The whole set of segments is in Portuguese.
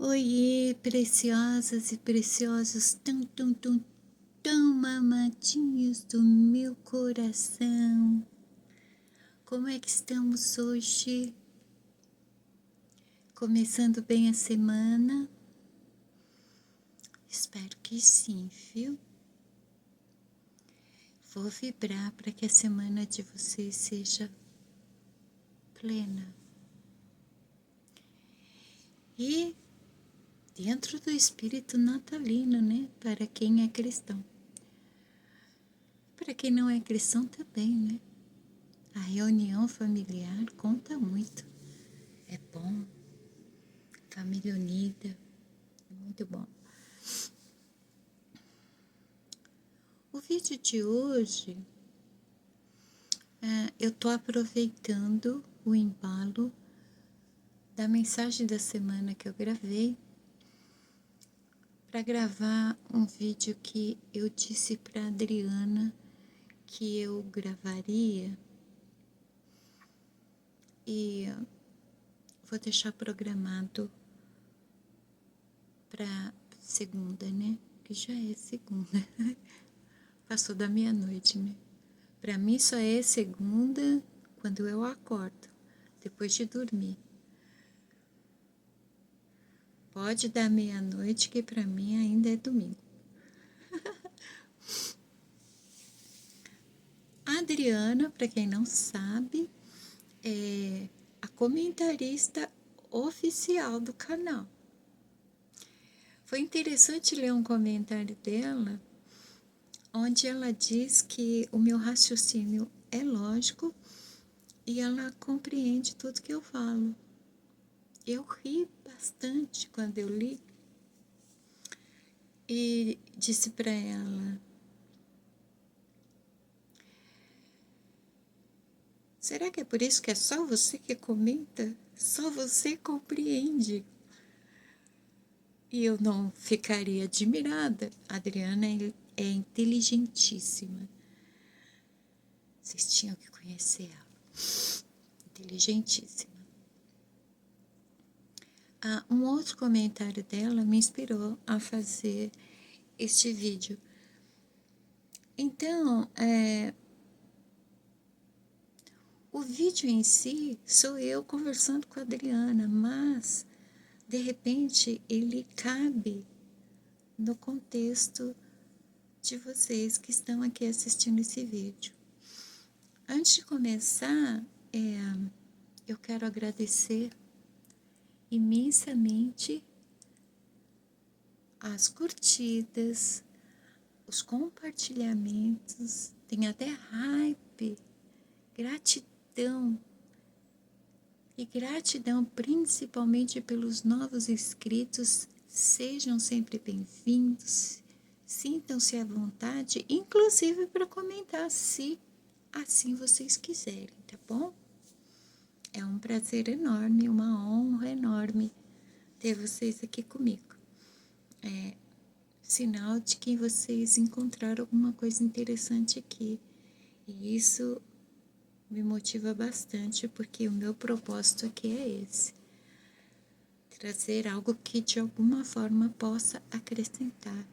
Oiê, preciosas e preciosos, tão mamadinhos do meu coração. Como é que estamos hoje? Começando bem a semana? Espero que sim, viu? Vou vibrar para que a semana de vocês seja plena. E dentro do espírito natalino, né? Para quem é cristão. Para quem não é cristão também, né? A reunião familiar conta muito. É bom. Família unida. É muito bom. O vídeo de hoje, eu tô aproveitando o embalo da mensagem da semana que eu gravei para gravar um vídeo que eu disse para Adriana que eu gravaria e vou deixar programado para segunda, né? Que já é segunda. Passou da meia-noite, né? Para mim só é segunda quando eu acordo, depois de dormir. Pode dar meia-noite que para mim ainda é domingo. A Adriana, para quem não sabe, é a comentarista oficial do canal. Foi interessante ler um comentário dela, onde ela diz que o meu raciocínio é lógico e ela compreende tudo que eu falo. Eu ri bastante quando eu li e disse para ela: será que é por isso que é só você que comenta? Só você compreende? E eu não ficaria admirada. A Adriana é inteligentíssima. Vocês tinham que conhecer ela. Inteligentíssima. Um outro comentário dela me inspirou a fazer este vídeo. Então, o vídeo em si sou eu conversando com a Adriana, mas de repente ele cabe no contexto de vocês que estão aqui assistindo esse vídeo. Antes de começar, eu quero agradecer imensamente as curtidas, os compartilhamentos, tem até hype, gratidão. E gratidão principalmente pelos novos inscritos. Sejam sempre bem-vindos. Sintam-se à vontade, inclusive para comentar, se assim vocês quiserem, tá bom? É um prazer enorme, uma honra enorme ter vocês aqui comigo. É sinal de que vocês encontraram alguma coisa interessante aqui. E isso me motiva bastante, porque o meu propósito aqui é esse: trazer algo que de alguma forma possa acrescentar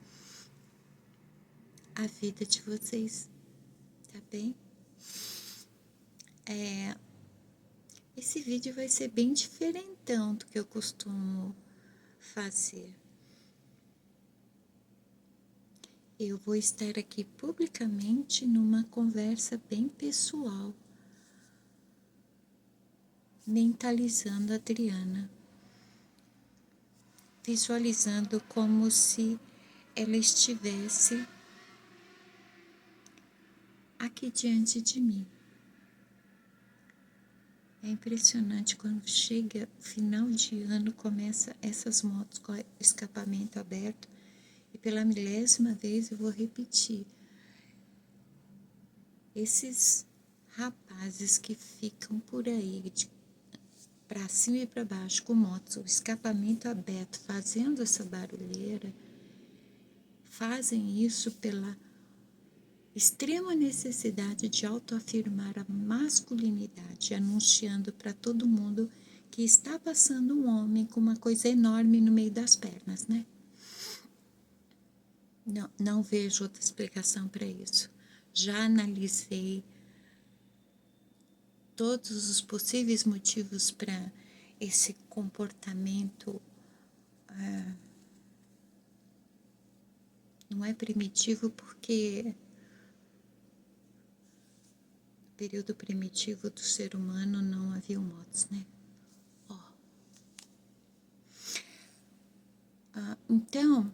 a vida de vocês, tá bem? Esse vídeo vai ser bem diferentão do que eu costumo fazer. Eu vou estar aqui publicamente numa conversa bem pessoal, mentalizando a Adriana, visualizando como se ela estivesse aqui diante de mim. É impressionante quando chega o final de ano, começa essas motos com escapamento aberto, e pela milésima vez eu vou repetir. Esses rapazes que ficam por aí, para cima e para baixo, com motos, o escapamento aberto, fazendo essa barulheira, fazem isso pela extrema necessidade de autoafirmar a masculinidade, anunciando para todo mundo que está passando um homem com uma coisa enorme no meio das pernas, né? Não vejo outra explicação para isso. Já analisei todos os possíveis motivos para esse comportamento. Não é primitivo porque no período primitivo do ser humano não havia motos, né? Então,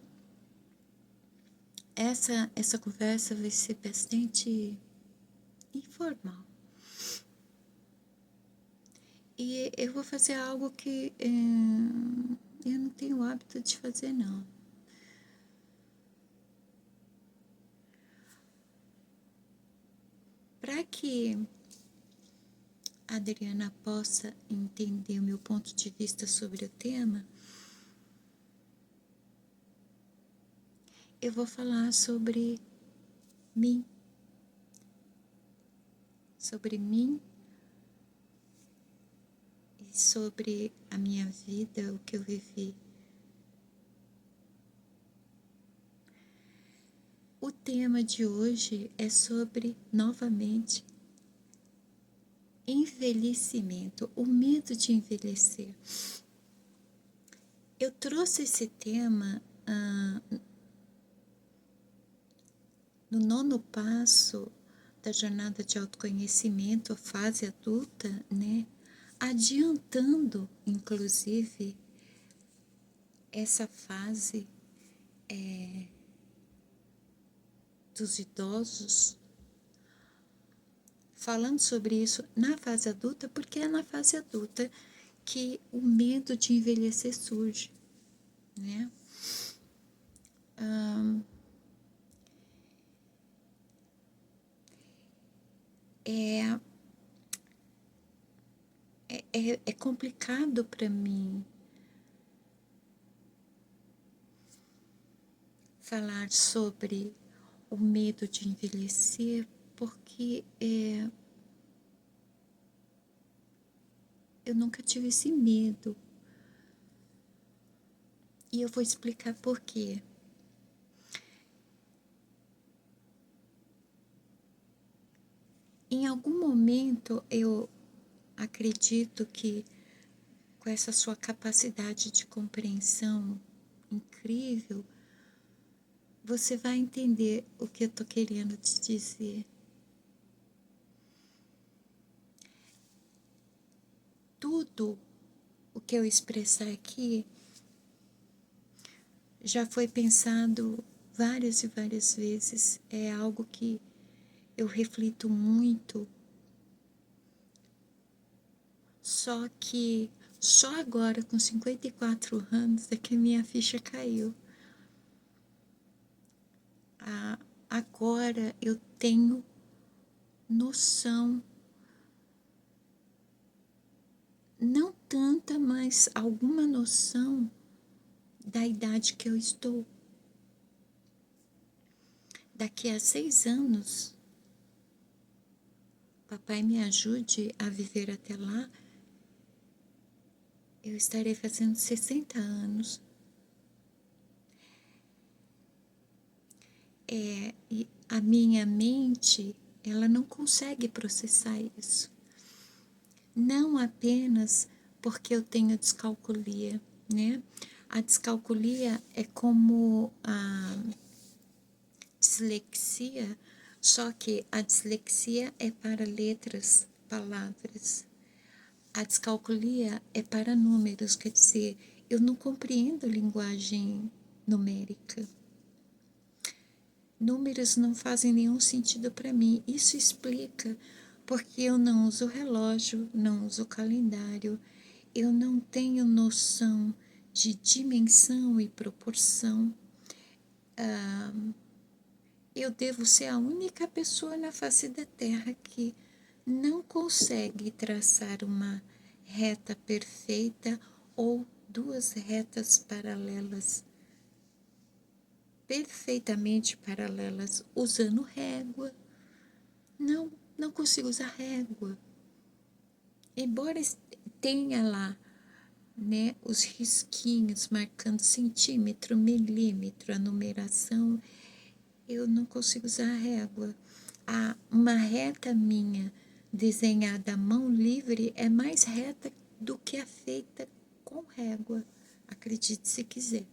essa conversa vai ser bastante informal. E eu vou fazer algo que eu não tenho hábito de fazer, não. Para que a Adriana possa entender o meu ponto de vista sobre o tema, eu vou falar sobre mim. Sobre mim e sobre a minha vida, o que eu vivi. O tema de hoje é sobre, novamente, envelhecimento, o medo de envelhecer. Eu trouxe esse tema no 9º passo da jornada de autoconhecimento, a fase adulta, né? Adiantando, inclusive, essa fase dos idosos, falando sobre isso na fase adulta, porque é na fase adulta que o medo de envelhecer surge, né? É complicado para mim falar sobre o medo de envelhecer, porque eu nunca tive esse medo. E eu vou explicar por quê. Em algum momento eu acredito que com essa sua capacidade de compreensão incrível, você vai entender o que eu tô querendo te dizer. Tudo o que eu expressar aqui já foi pensado várias e várias vezes. É algo que eu reflito muito. Só que só agora, com 54 anos, é que minha ficha caiu. Agora eu tenho noção, não tanta, mas alguma noção da idade que eu estou. Daqui a 6 anos, papai me ajude a viver até lá, eu estarei fazendo 60 anos. E a minha mente, ela não consegue processar isso. Não apenas porque eu tenho descalculia, né? A descalculia é como a dislexia, só que a dislexia é para letras, palavras. A descalculia é para números, quer dizer, eu não compreendo linguagem numérica. Números não fazem nenhum sentido para mim. Isso explica porque eu não uso relógio, não uso calendário, eu não tenho noção de dimensão e proporção. Eu devo ser a única pessoa na face da Terra que não consegue traçar uma reta perfeita ou 2 retas paralelas, perfeitamente paralelas, usando régua. Não consigo usar régua. Embora tenha lá né, os risquinhos marcando centímetro, milímetro, a numeração, eu não consigo usar a régua. Uma reta minha desenhada à mão livre é mais reta do que a feita com régua, acredite se quiser.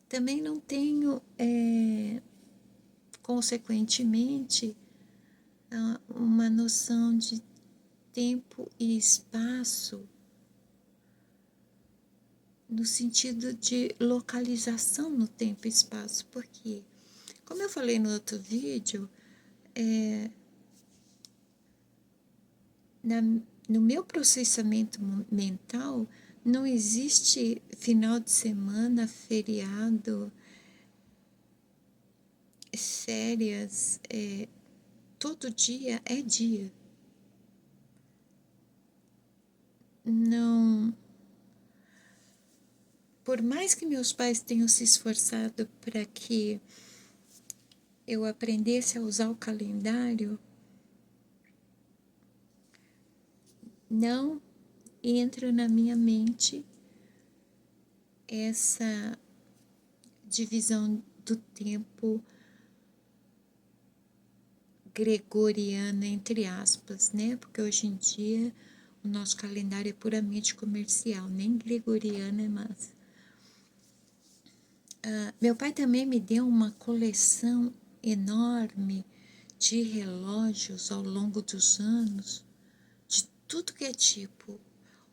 Também não tenho, consequentemente, uma noção de tempo e espaço no sentido de localização no tempo e espaço, porque, como eu falei no outro vídeo, no meu processamento mental, não existe final de semana, feriado, férias, todo dia é dia. Não. Por mais que meus pais tenham se esforçado para que eu aprendesse a usar o calendário, não entra na minha mente essa divisão do tempo gregoriana, entre aspas, né? Porque hoje em dia o nosso calendário é puramente comercial, nem gregoriano é mais. Meu pai também me deu uma coleção enorme de relógios ao longo dos anos, de tudo que é tipo.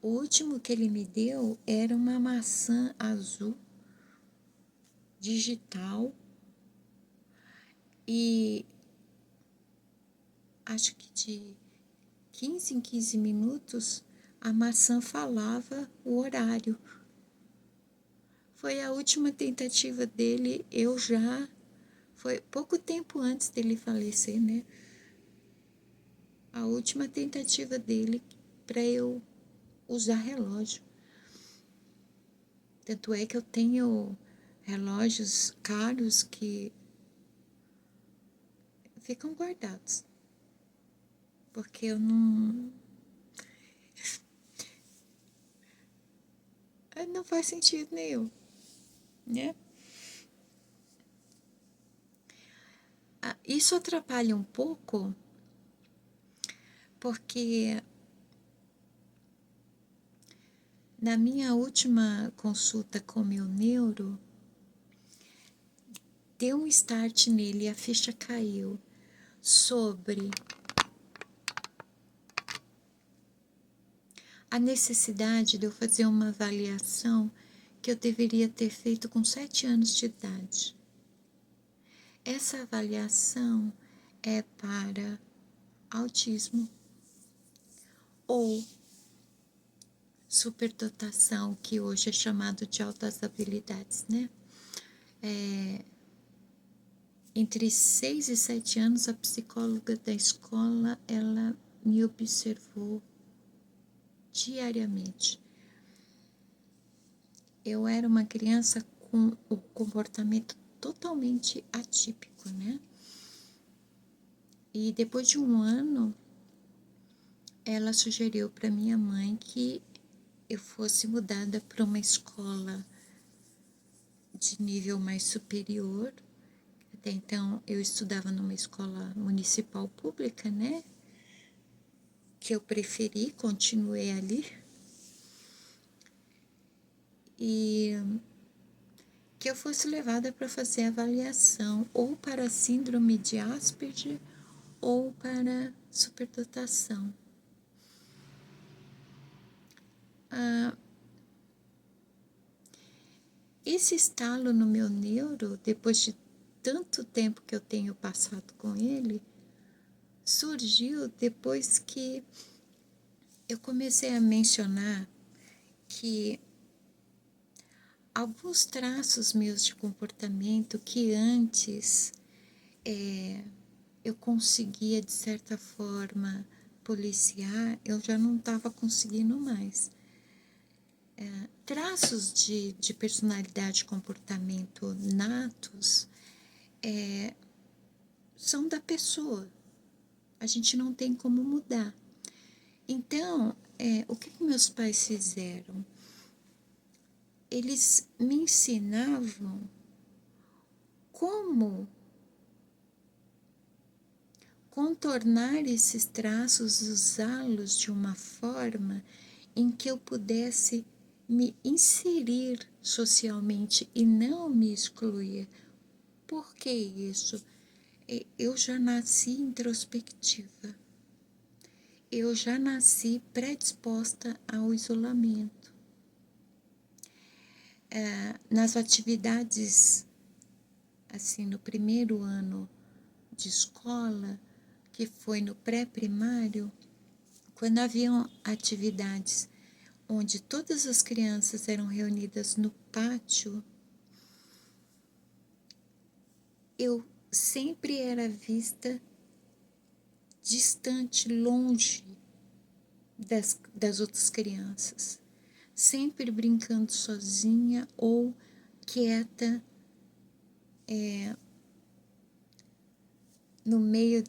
O último que ele me deu era uma maçã azul digital e acho que de 15 em 15 minutos a maçã falava o horário. Foi a última tentativa dele, foi pouco tempo antes dele falecer, né? A última tentativa dele para eu usar relógio. Tanto é que eu tenho relógios caros que ficam guardados. Porque eu não. Não faz sentido nenhum, né? Isso atrapalha um pouco, porque na minha última consulta com meu neuro, deu um start nele e a ficha caiu sobre a necessidade de eu fazer uma avaliação que eu deveria ter feito com 7 anos de idade. Essa avaliação é para autismo ou superdotação, que hoje é chamado de altas habilidades, né? Entre 6 e 7 anos, a psicóloga da escola, ela me observou diariamente. Eu era uma criança com o comportamento totalmente atípico, né? E depois de um ano, ela sugeriu para minha mãe que eu fosse mudada para uma escola de nível mais superior. Até então eu estudava numa escola municipal pública, né? Que eu preferi, continuei ali. E que eu fosse levada para fazer avaliação ou para síndrome de Asperger ou para superdotação. Esse estalo no meu neuro, depois de tanto tempo que eu tenho passado com ele, surgiu depois que eu comecei a mencionar que alguns traços meus de comportamento que antes eu conseguia, de certa forma, policiar, eu já não estava conseguindo mais. Traços de personalidade e comportamento natos são da pessoa. A gente não tem como mudar. Então, o que meus pais fizeram? Eles me ensinavam como contornar esses traços, usá-los de uma forma em que eu pudesse me inserir socialmente e não me excluir. Por que isso? Eu já nasci introspectiva. Eu já nasci predisposta ao isolamento. Nas atividades, assim, no primeiro ano de escola, que foi no pré-primário, quando haviam atividades onde todas as crianças eram reunidas no pátio, eu sempre era vista distante, longe das outras crianças, sempre brincando sozinha ou quieta, no meio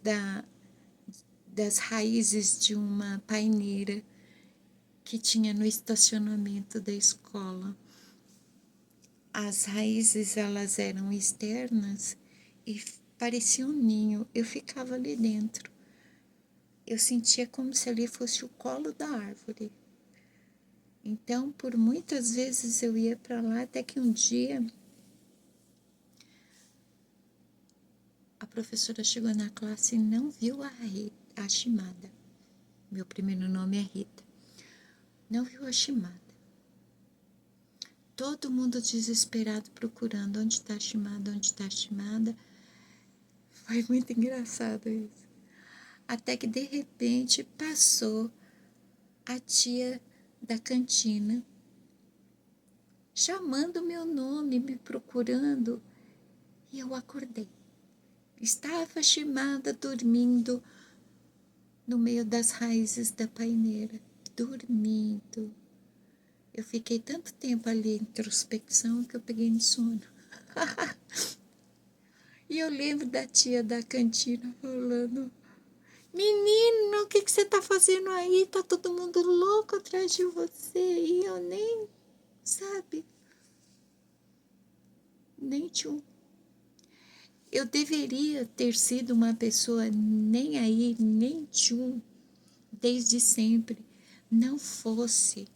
das raízes de uma paineira que tinha no estacionamento da escola. As raízes, elas eram externas e parecia um ninho. Eu ficava ali dentro. Eu sentia como se ali fosse o colo da árvore. Então, por muitas vezes eu ia para lá, até que um dia a professora chegou na classe e não viu a Shimada. Meu primeiro nome é Rita. Não viu a Shimada. Todo mundo desesperado procurando onde está a Shimada, onde está a Shimada. Foi muito engraçado isso. Até que de repente passou a tia da cantina, chamando meu nome, me procurando, e eu acordei. Estava a Shimada dormindo no meio das raízes da paineira, dormindo. Eu fiquei tanto tempo ali em introspecção que eu peguei no sono. E eu lembro da tia da cantina falando: menino, o que você tá fazendo aí? Tá todo mundo louco atrás de você. E eu nem, sabe, nem tchum. Eu deveria ter sido uma pessoa nem aí, nem tchum, desde sempre. Não fosse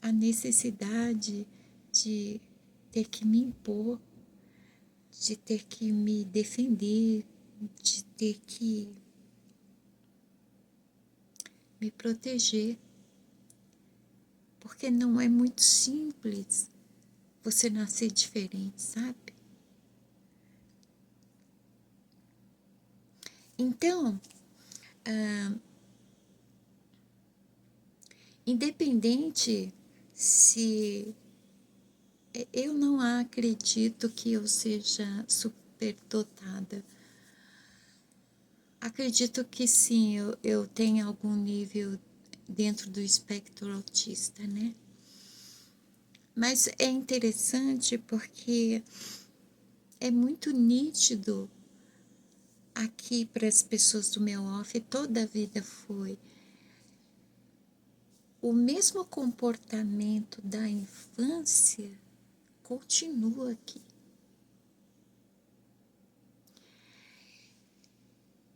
a necessidade de ter que me impor, de ter que me defender, de ter que me proteger. Porque não é muito simples você nascer diferente, sabe? Então, independente se eu não acredito que eu seja superdotada. Acredito que sim, eu tenho algum nível dentro do espectro autista, né? Mas é interessante porque é muito nítido aqui para as pessoas do meu off, toda a vida foi o mesmo comportamento da infância continua aqui.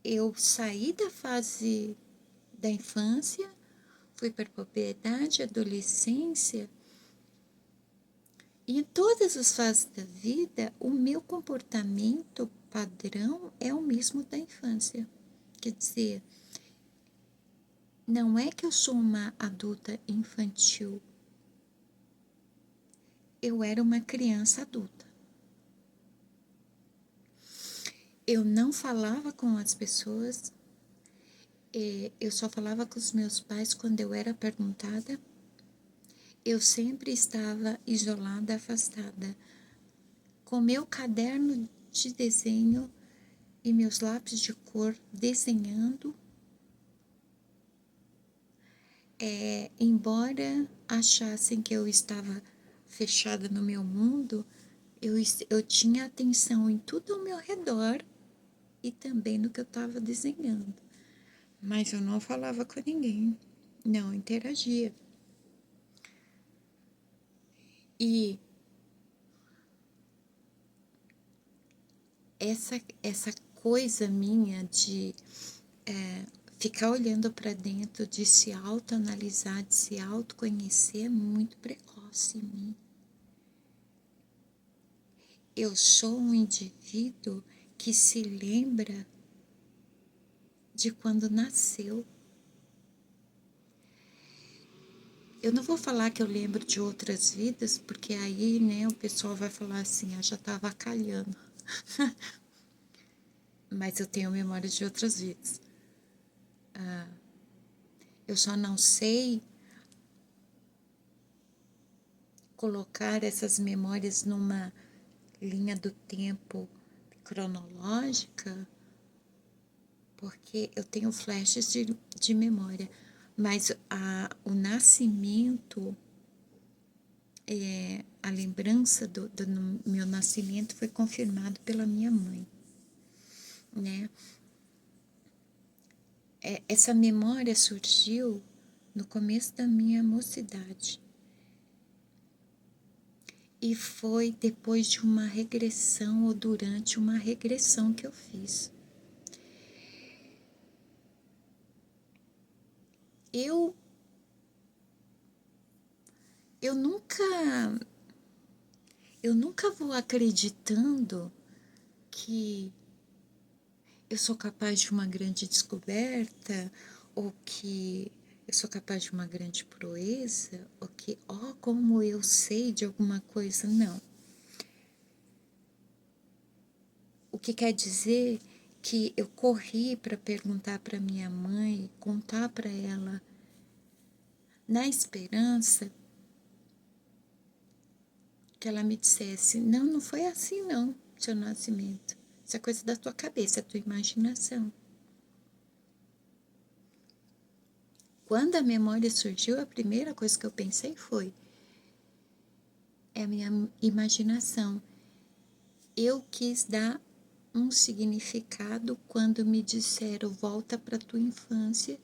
Eu saí da fase da infância, fui para a puberdade, adolescência, e em todas as fases da vida, o meu comportamento padrão é o mesmo da infância. Quer dizer, não é que eu sou uma adulta infantil, eu era uma criança adulta. Eu não falava com as pessoas, eu só falava com os meus pais quando eu era perguntada. Eu sempre estava isolada, afastada, com meu caderno de desenho e meus lápis de cor desenhando. Embora achassem que eu estava fechada no meu mundo, eu tinha atenção em tudo ao meu redor e também no que eu estava desenhando. Mas eu não falava com ninguém. não interagia. E essa coisa minha de ficar olhando para dentro, de se autoanalisar, de se autoconhecer é muito precoce em mim. Eu sou um indivíduo que se lembra de quando nasceu. Eu não vou falar que eu lembro de outras vidas, porque aí, né, o pessoal vai falar assim, já tá avacalhando. Mas eu tenho memória de outras vidas. Eu só não sei colocar essas memórias numa linha do tempo cronológica, porque eu tenho flashes de memória, mas o nascimento, a lembrança do meu nascimento foi confirmado pela minha mãe, né? Essa memória surgiu no começo da minha mocidade. E foi depois de uma regressão ou durante uma regressão que eu fiz. Eu eu nunca eu nunca vou acreditando que eu sou capaz de uma grande descoberta ou que eu sou capaz de uma grande proeza ou que, como eu sei de alguma coisa. Não. O que quer dizer que eu corri para perguntar para minha mãe, contar para ela, na esperança que ela me dissesse: não, não foi assim não, seu nascimento. Isso é coisa da tua cabeça, é tua imaginação. Quando a memória surgiu, a primeira coisa que eu pensei foi: é a minha imaginação. Eu quis dar um significado quando me disseram volta para tua infância,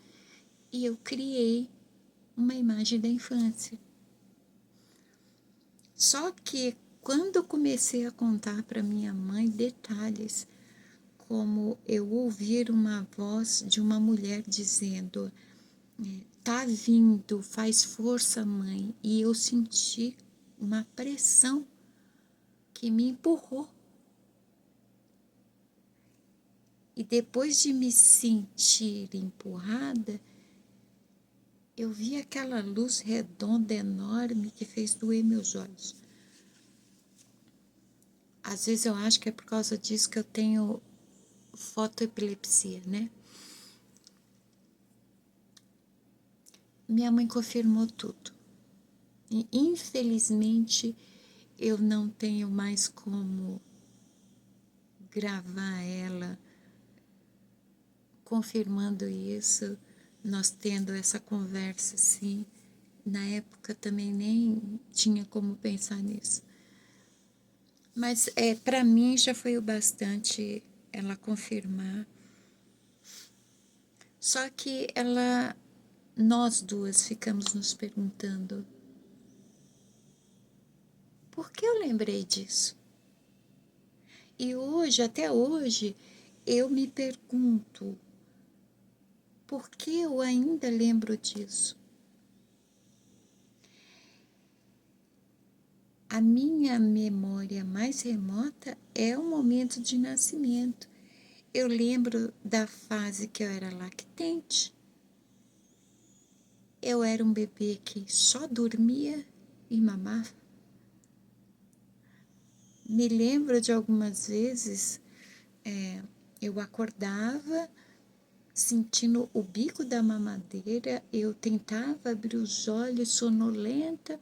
e eu criei uma imagem da infância. Só que quando eu comecei a contar para minha mãe detalhes, como eu ouvir uma voz de uma mulher dizendo: tá vindo, faz força, mãe, e eu senti uma pressão que me empurrou. E depois de me sentir empurrada, eu vi aquela luz redonda enorme que fez doer meus olhos. Às vezes eu acho que é por causa disso que eu tenho fotoepilepsia, né? Minha mãe confirmou tudo. E infelizmente eu não tenho mais como gravar ela confirmando isso, nós tendo essa conversa assim. Na época também nem tinha como pensar nisso. Mas para mim já foi o bastante ela confirmar. Só que nós duas ficamos nos perguntando: por que eu lembrei disso? E hoje, até hoje, eu me pergunto: por que eu ainda lembro disso? A minha memória mais remota é o momento de nascimento. Eu lembro da fase que eu era lactente. Eu era um bebê que só dormia e mamava. Me lembro de algumas vezes eu acordava sentindo o bico da mamadeira, eu tentava abrir os olhos sonolenta,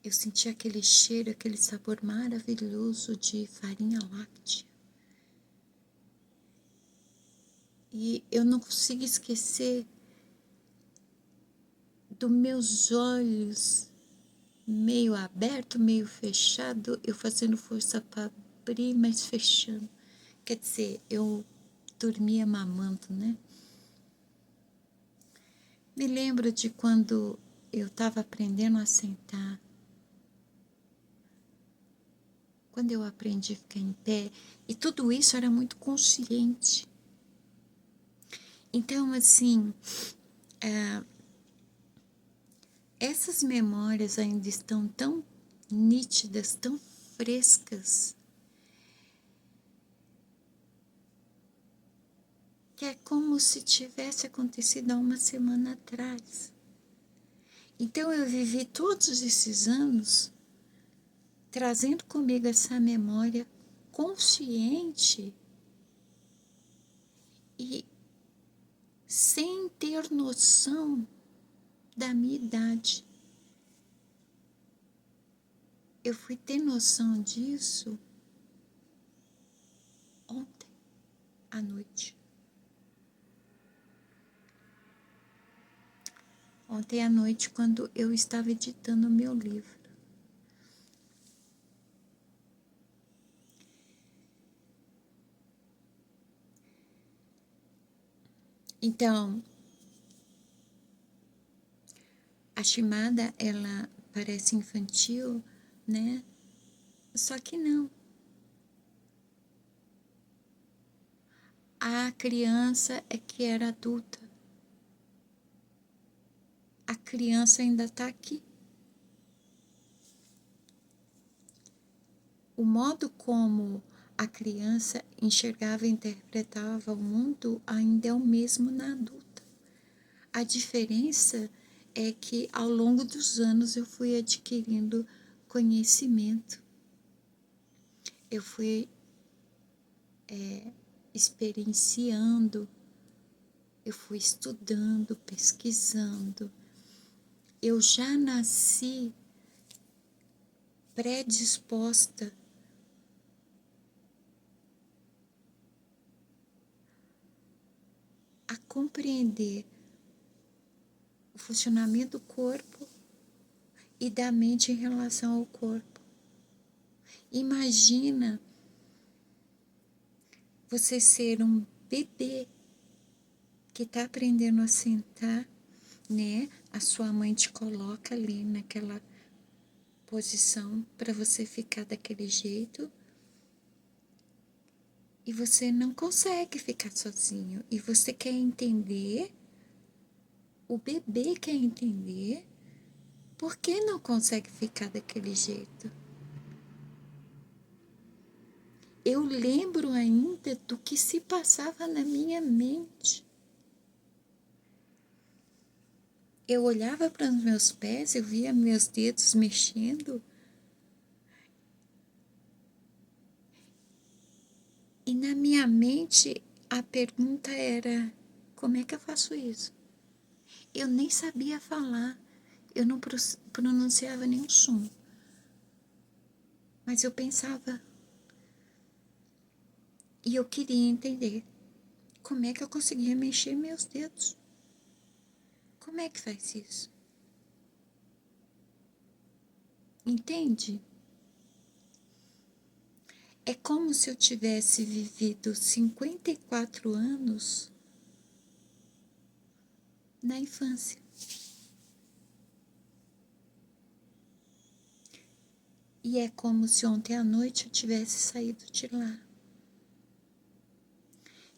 eu sentia aquele cheiro, aquele sabor maravilhoso de farinha láctea. E eu não consigo esquecer dos meus olhos meio aberto, meio fechado, eu fazendo força para abrir, mas fechando. Quer dizer, eu dormia mamando, né? Me lembro de quando eu estava aprendendo a sentar, quando eu aprendi a ficar em pé, e tudo isso era muito consciente. Então, assim, essas memórias ainda estão tão nítidas, tão frescas, que é como se tivesse acontecido há uma semana atrás. Então eu vivi todos esses anos trazendo comigo essa memória consciente e sem ter noção da minha idade. Eu fui ter noção disso ontem à noite. Ontem à noite, quando eu estava editando o meu livro. Então, a Shimada, ela parece infantil, né? Só que não. A criança é que era adulta. A criança ainda está aqui. O modo como a criança enxergava e interpretava o mundo ainda é o mesmo na adulta. A diferença é que ao longo dos anos eu fui adquirindo conhecimento. Eu fui experienciando, eu fui estudando, pesquisando. Eu já nasci predisposta a compreender o funcionamento do corpo e da mente em relação ao corpo. Imagina você ser um bebê que está aprendendo a sentar, né? A sua mãe te coloca ali naquela posição para você ficar daquele jeito e você não consegue ficar sozinho e você quer entender, o bebê quer entender por que não consegue ficar daquele jeito. Eu lembro ainda do que se passava na minha mente. Eu olhava para os meus pés, eu via meus dedos mexendo. E na minha mente a pergunta era: como é que eu faço isso? Eu nem sabia falar, eu não pronunciava nenhum som. Mas eu pensava e eu queria entender como é que eu conseguia mexer meus dedos. Como é que faz isso? Entende? É como se eu tivesse vivido 54 anos na infância. E é como se ontem à noite eu tivesse saído de lá.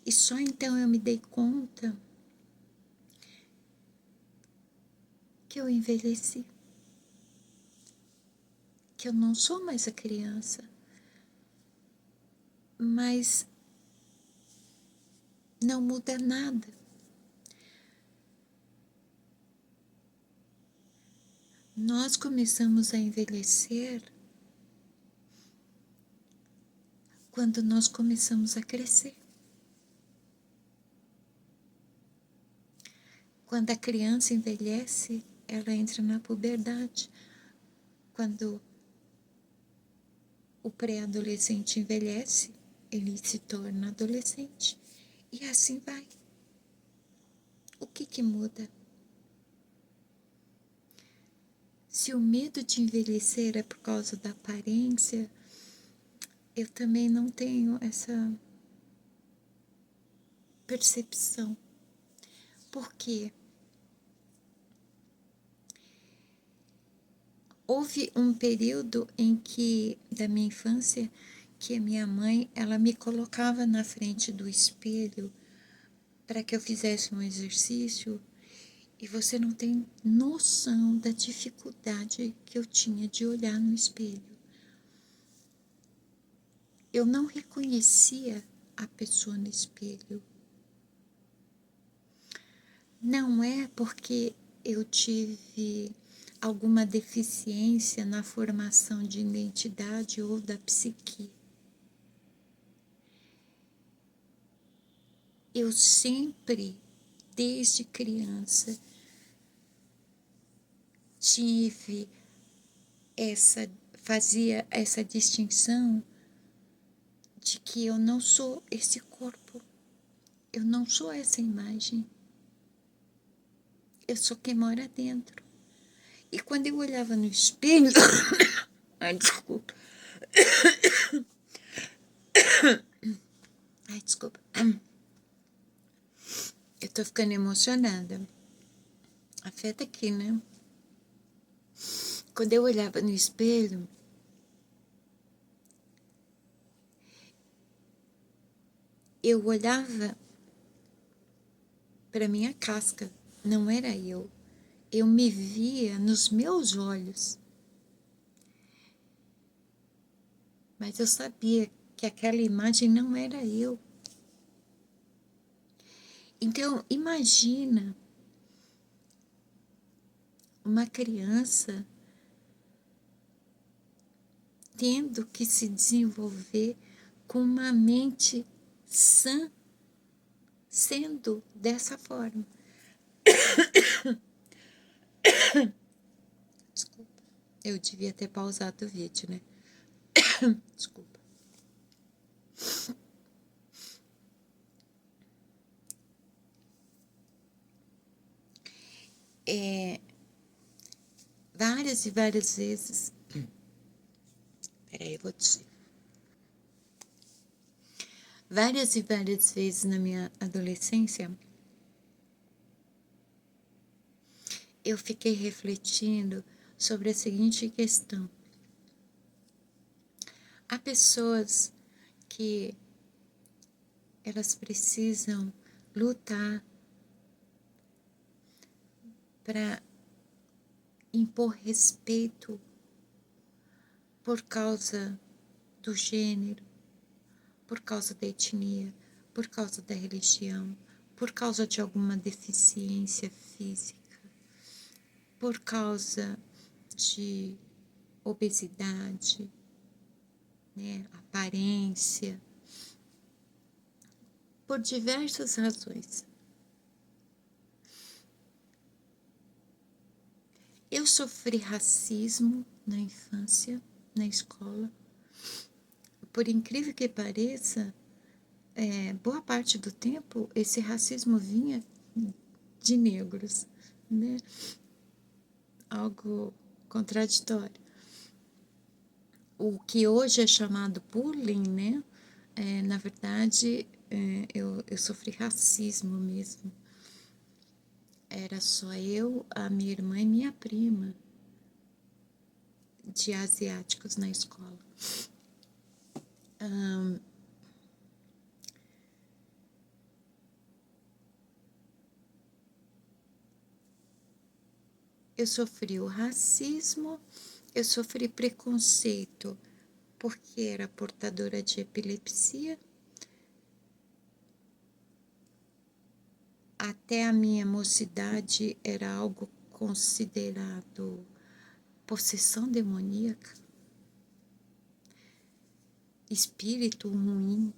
E só então eu me dei conta que eu envelheci. Que eu não sou mais a criança. Mas não muda nada. Nós começamos a envelhecer quando nós começamos a crescer. Quando a criança envelhece, ela entra na puberdade. Quando o pré-adolescente envelhece, ele se torna adolescente. E assim vai. O que muda? Se o medo de envelhecer é por causa da aparência, eu também não tenho essa percepção. Por quê? Houve um período em que, da minha infância, que a minha mãe, ela me colocava na frente do espelho para que eu fizesse um exercício, e você não tem noção da dificuldade que eu tinha de olhar no espelho. Eu não reconhecia a pessoa no espelho. Não é porque eu tive alguma deficiência na formação de identidade ou da psique. Eu sempre, desde criança, fazia essa distinção de que eu não sou esse corpo, eu não sou essa imagem, eu sou quem mora dentro. E quando eu olhava no espelho, ai, desculpa. Ai, desculpa. Eu tô ficando emocionada. Afeta aqui, né? Quando eu olhava no espelho, eu olhava para minha casca, não era eu. Eu me via nos meus olhos. Mas eu sabia que aquela imagem não era eu. Então, imagina uma criança tendo que se desenvolver com uma mente sã, sendo dessa forma. Desculpa, eu devia ter pausado o vídeo, né? Desculpa. Várias e várias vezes. Peraí, eu vou dizer. Várias e várias vezes na minha adolescência, eu fiquei refletindo sobre a seguinte questão. Há pessoas que elas precisam lutar para impor respeito por causa do gênero, por causa da etnia, por causa da religião, por causa de alguma deficiência física, por causa de obesidade, né, aparência, por diversas razões. Eu sofri racismo na infância, na escola. Por incrível que pareça, boa parte do tempo esse racismo vinha de negros, né? Algo contraditório. O que hoje é chamado bullying, né? Na verdade, eu sofri racismo mesmo. Era só eu, a minha irmã e minha prima de asiáticos na escola. Eu sofri o racismo, eu sofri preconceito porque era portadora de epilepsia. Até a minha mocidade era algo considerado possessão demoníaca, espírito ruim,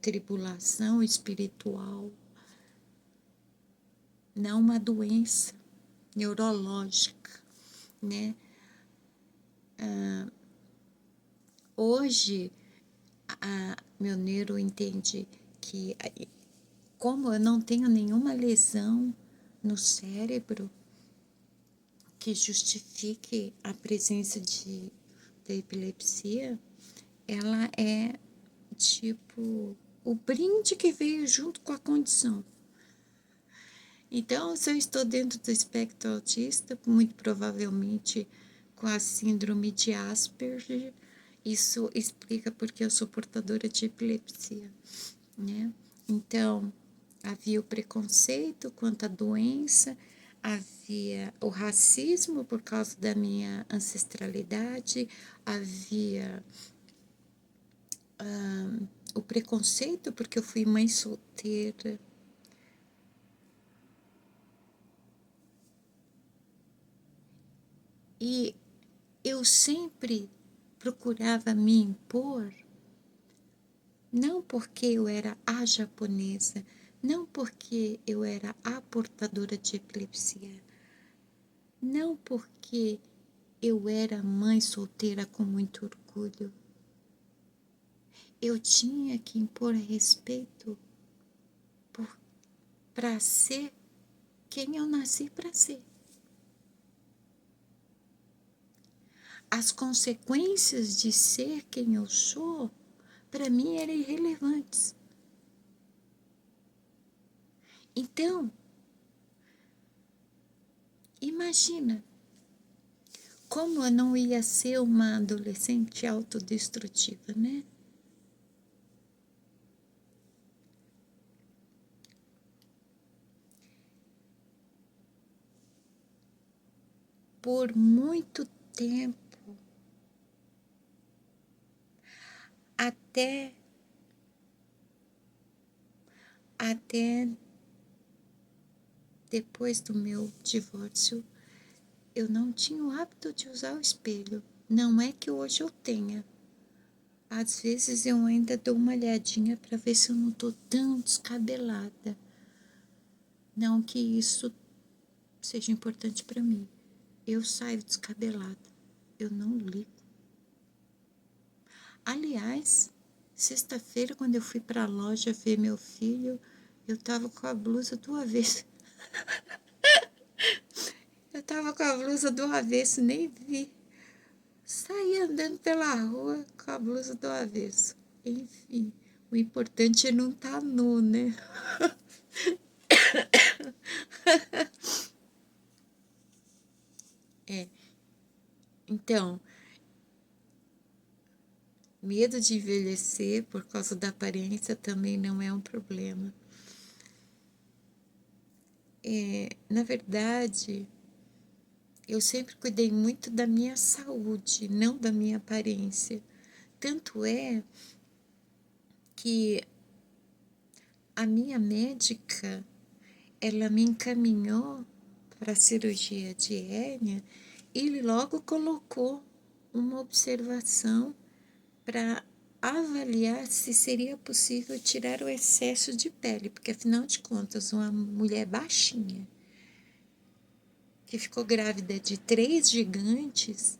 tribulação espiritual, não uma doença neurológica, né? Hoje, meu neuro entende que, como eu não tenho nenhuma lesão no cérebro que justifique a presença da epilepsia, ela é tipo o brinde que veio junto com a condição. Então, se eu estou dentro do espectro autista, muito provavelmente com a síndrome de Asperger, isso explica porque eu sou portadora de epilepsia, né? Então, havia o preconceito quanto à doença, havia o racismo por causa da minha ancestralidade, havia o preconceito porque eu fui mãe solteira. E eu sempre procurava me impor, não porque eu era a japonesa, não porque eu era a portadora de epilepsia, não porque eu era mãe solteira com muito orgulho. Eu tinha que impor respeito para ser quem eu nasci para ser. As consequências de ser quem eu sou, para mim, eram irrelevantes. Então, imagina como eu não ia ser uma adolescente autodestrutiva, né? Por muito tempo, até depois do meu divórcio, eu não tinha o hábito de usar o espelho. Não é que hoje eu tenha. Às vezes eu ainda dou uma olhadinha para ver se eu não tô tão descabelada. Não que isso seja importante para mim. Eu saio descabelada. Eu não ligo. Aliás, sexta-feira, quando eu fui para a loja ver meu filho, eu tava com a blusa do avesso. Eu tava com a blusa do avesso, nem vi. Saí andando pela rua com a blusa do avesso. Enfim, o importante é não estar nu, né? É. Então, medo de envelhecer por causa da aparência também não é um problema. Na verdade, eu sempre cuidei muito da minha saúde, não da minha aparência. Tanto é que a minha médica, ela me encaminhou para a cirurgia de hérnia e ele logo colocou uma observação para avaliar se seria possível tirar o excesso de pele, porque afinal de contas, uma mulher baixinha que ficou grávida de 3 gigantes,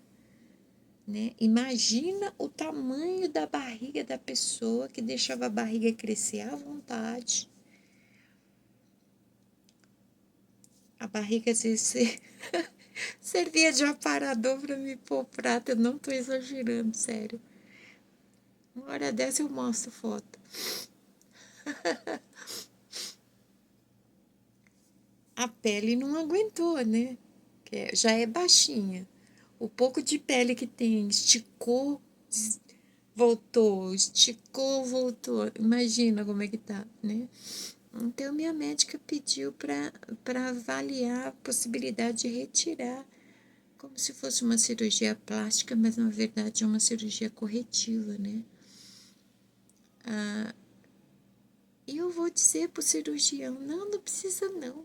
né? Imagina o tamanho da barriga da pessoa que deixava a barriga crescer à vontade. A barriga às vezes servia de aparador para me pôr o prato, eu não tô exagerando, sério. Uma hora dessa eu mostro foto. A pele não aguentou, né? Que já é baixinha. O pouco de pele que tem, esticou, voltou, esticou, voltou. Imagina como é que tá, né? Então, minha médica pediu para avaliar a possibilidade de retirar, como se fosse uma cirurgia plástica, mas na verdade é uma cirurgia corretiva, né? E eu vou dizer pro cirurgião, não precisa não.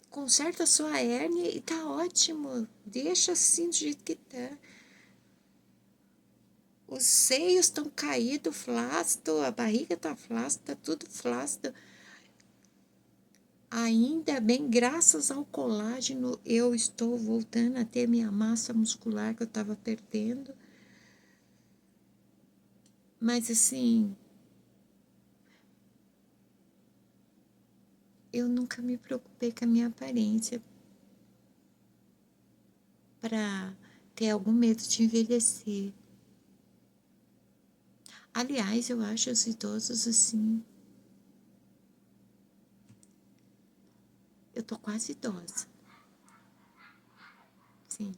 Conserta a sua hérnia e tá ótimo. Deixa assim do jeito que tá. Os seios estão caídos, flácido, a barriga tá flácida, tá tudo flácido. Ainda bem, graças ao colágeno, eu estou voltando a ter minha massa muscular que eu estava perdendo. Mas assim, eu nunca me preocupei com a minha aparência para ter algum medo de envelhecer. Aliás, eu acho os idosos assim eu tô quase idosa. Sim.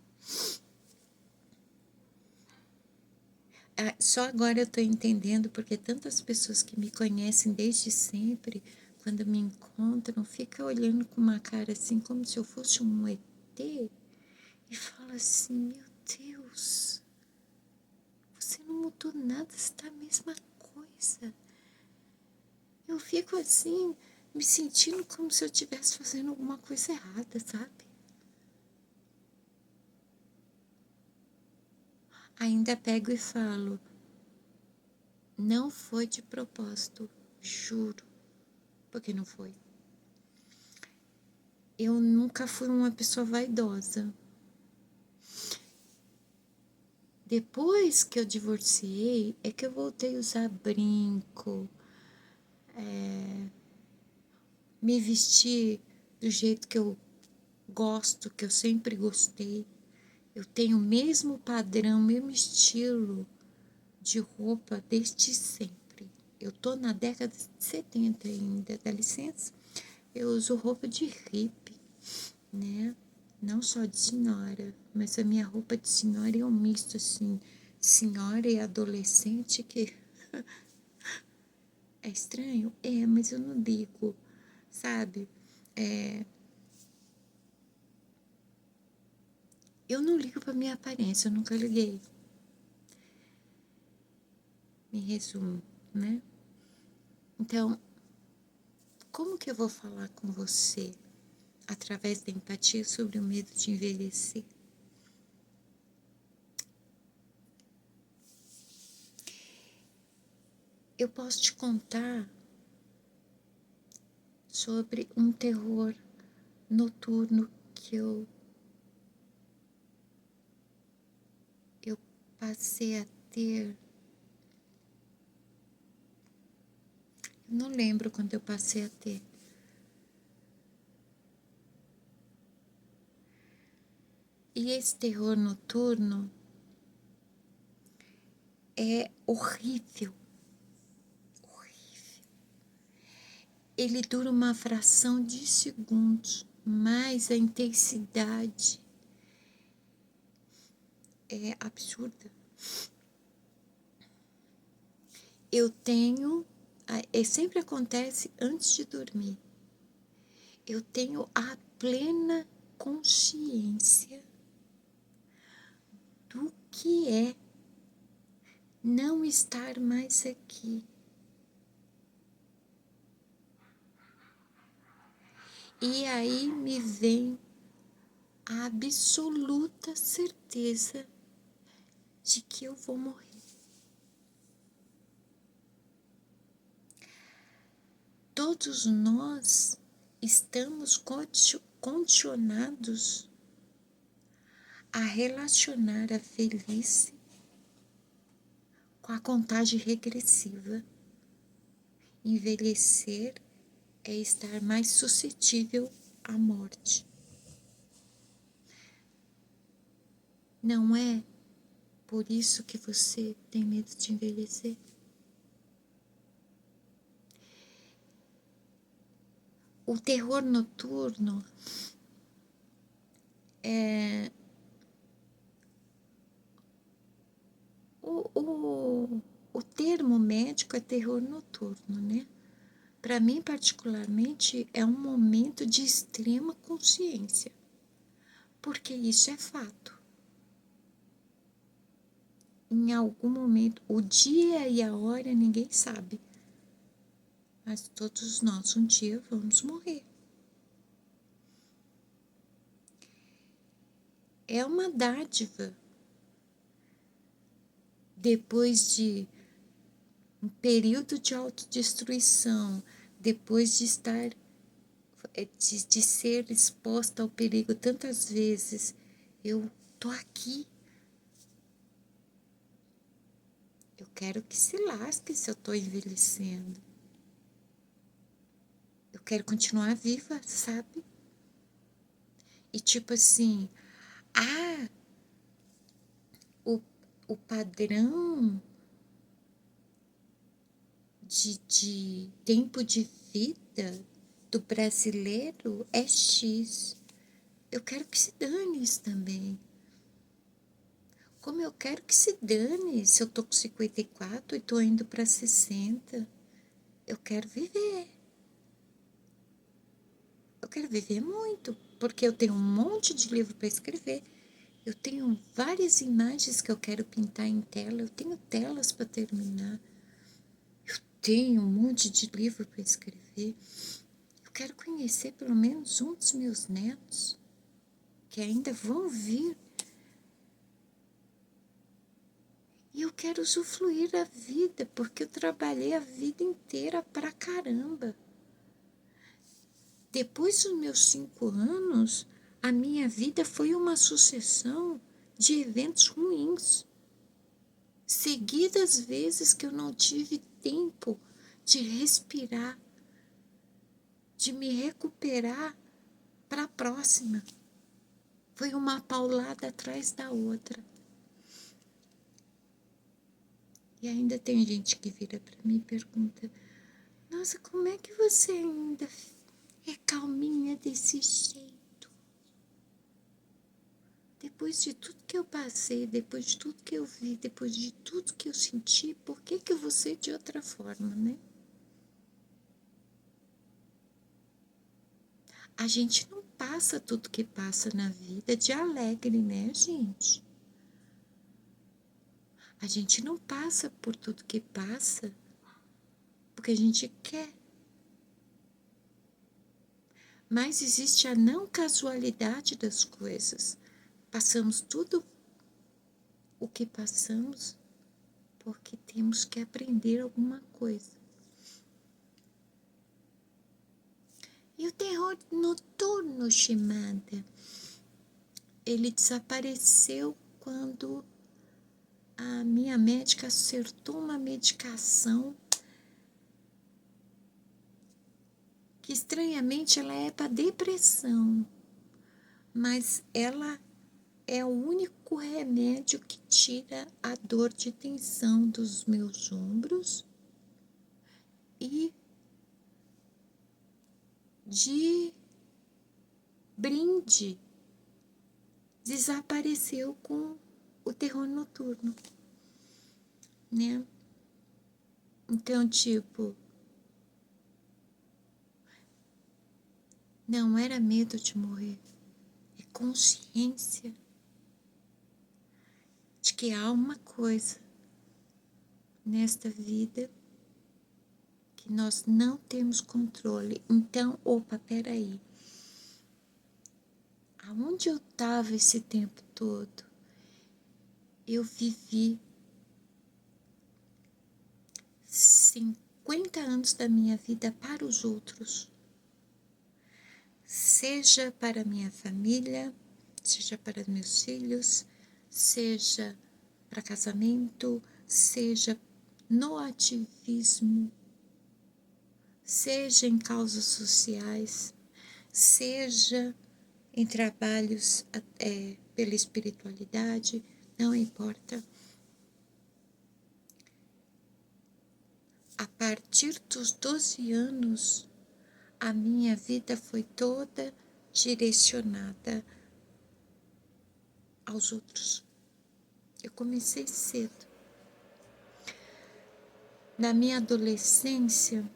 Só agora eu tô entendendo porque tantas pessoas que me conhecem desde sempre, quando me encontram, ficam olhando com uma cara assim, como se eu fosse um ET, e fala assim, meu Deus, você não mudou nada, você tá a mesma coisa. Eu fico assim, me sentindo como se eu estivesse fazendo alguma coisa errada, sabe? Ainda pego e falo, não foi de propósito, juro, porque não foi. Eu nunca fui uma pessoa vaidosa. Depois que eu divorciei, é que eu voltei a usar brinco, me vestir do jeito que eu gosto, que eu sempre gostei. Eu tenho o mesmo padrão, mesmo estilo de roupa desde sempre. Eu tô na década de 70 ainda, dá licença. Eu uso roupa de hippie, né? Não só de senhora, mas a minha roupa de senhora é um misto assim, senhora e adolescente que é estranho? É, mas eu não ligo, sabe? Eu não ligo pra minha aparência, eu nunca liguei. Em resumo, né? Então, como que eu vou falar com você através da empatia sobre o medo de envelhecer? Eu posso te contar sobre um terror noturno que eu passei a ter. Eu não lembro quando eu passei a ter. E esse terror noturno é horrível, horrível. Ele dura uma fração de segundos, mas a intensidade é absurda. Eu tenho, sempre acontece antes de dormir, eu tenho a plena consciência do que é não estar mais aqui. E aí me vem a absoluta certeza de que eu vou morrer. Todos nós estamos condicionados a relacionar a velhice com a contagem regressiva. Envelhecer é estar mais suscetível à morte. Não é por isso que você tem medo de envelhecer? O terror noturno é o termo médico é terror noturno, né? Para mim, particularmente, é um momento de extrema consciência, porque isso é fato. Em algum momento, o dia e a hora ninguém sabe, mas todos nós um dia vamos morrer. É uma dádiva. Depois de um período de autodestruição, depois de estar, de ser exposta ao perigo tantas vezes, eu tô aqui. Eu quero que se lasque se eu tô envelhecendo. Eu quero continuar viva, sabe? E tipo assim, ah, o, o padrão de tempo de vida do brasileiro é X. Eu quero que se dane isso também. Como eu quero que se dane se eu tô com 54 e tô indo para 60. Eu quero viver. Eu quero viver muito, porque eu tenho um monte de livro para escrever. Eu tenho várias imagens que eu quero pintar em tela. Eu tenho telas para terminar. Eu tenho um monte de livro para escrever. Eu quero conhecer pelo menos um dos meus netos, que ainda vão vir. E eu quero usufruir a vida, porque eu trabalhei a vida inteira pra caramba. Depois dos meus 5 anos, a minha vida foi uma sucessão de eventos ruins. Seguidas vezes que eu não tive tempo de respirar, de me recuperar para a próxima. Foi uma paulada atrás da outra. E ainda tem gente que vira para mim e pergunta: nossa, como é que você ainda é calminha desse jeito? Depois de tudo que eu passei, depois de tudo que eu vi, depois de tudo que eu senti, por que eu vou ser de outra forma, né? A gente não passa tudo que passa na vida de alegre, né, gente? A gente não passa por tudo que passa porque a gente quer. Mas existe a não casualidade das coisas. Passamos tudo o que passamos porque temos que aprender alguma coisa. E o terror noturno, Shimada, ele desapareceu quando a minha médica acertou uma medicação que estranhamente ela é para depressão, mas ela é o único remédio que tira a dor de tensão dos meus ombros e de brinde desapareceu com o terror noturno, né? Então, tipo, não era medo de morrer, é consciência de que há uma coisa nesta vida que nós não temos controle. Então, opa, peraí, aonde eu estava esse tempo todo? Eu vivi 50 anos da minha vida para os outros, seja para minha família, seja para meus filhos, seja para casamento, seja no ativismo, seja em causas sociais, seja em trabalhos pela espiritualidade, não importa. A partir dos 12 anos, a minha vida foi toda direcionada aos outros. Eu comecei cedo. Na minha adolescência,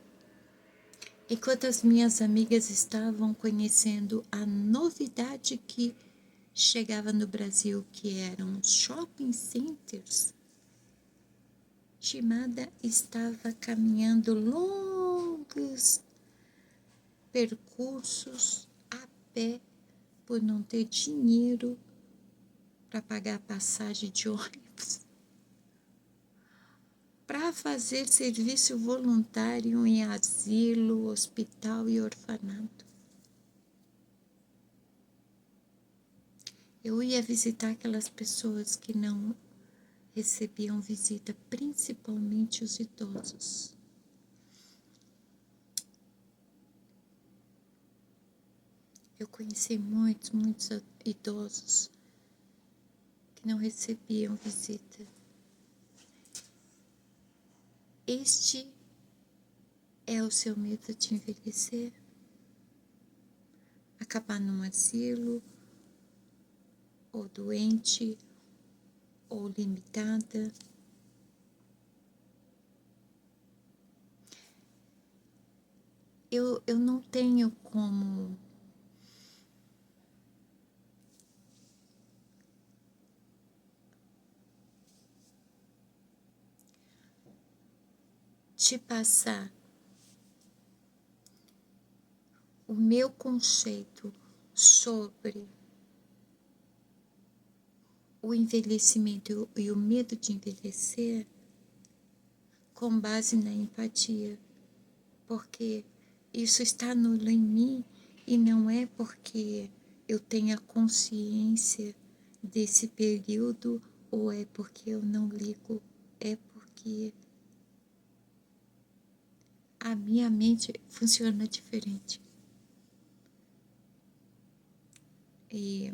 enquanto as minhas amigas estavam conhecendo a novidade que chegava no Brasil, que eram os shopping centers, Shimada estava caminhando longos percursos a pé por não ter dinheiro para pagar a passagem de ônibus, para fazer serviço voluntário em asilo, hospital e orfanato. Eu ia visitar aquelas pessoas que não recebiam visita, principalmente os idosos. Eu conheci muitos idosos que não recebiam visita. Este é o seu medo de envelhecer? acabar num asilo, ou doente, ou limitada. Eu não tenho como te passar o meu conceito sobre o envelhecimento e o medo de envelhecer com base na empatia, porque isso está nulo em mim e não é porque eu tenha consciência desse período ou é porque eu não ligo, é porque a minha mente funciona diferente. E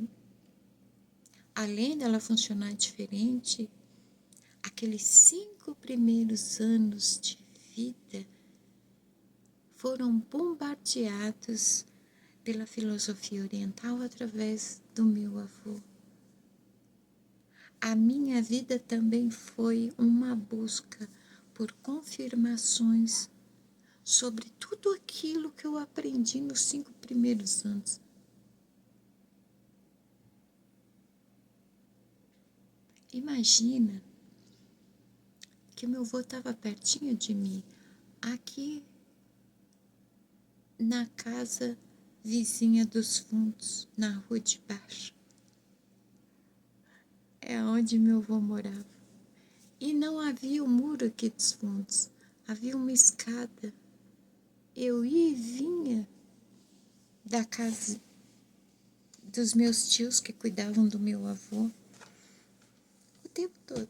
além dela funcionar diferente, aqueles 5 primeiros anos de vida foram bombardeados pela filosofia oriental através do meu avô. A minha vida também foi uma busca por confirmações sobre tudo aquilo que eu aprendi nos 5 primeiros anos. Imagina que meu avô estava pertinho de mim, aqui na casa vizinha dos fundos, na rua de baixo. É onde meu avô morava. E não havia o muro aqui dos fundos, havia uma escada. Eu ia e vinha da casa dos meus tios que cuidavam do meu avô o tempo todo.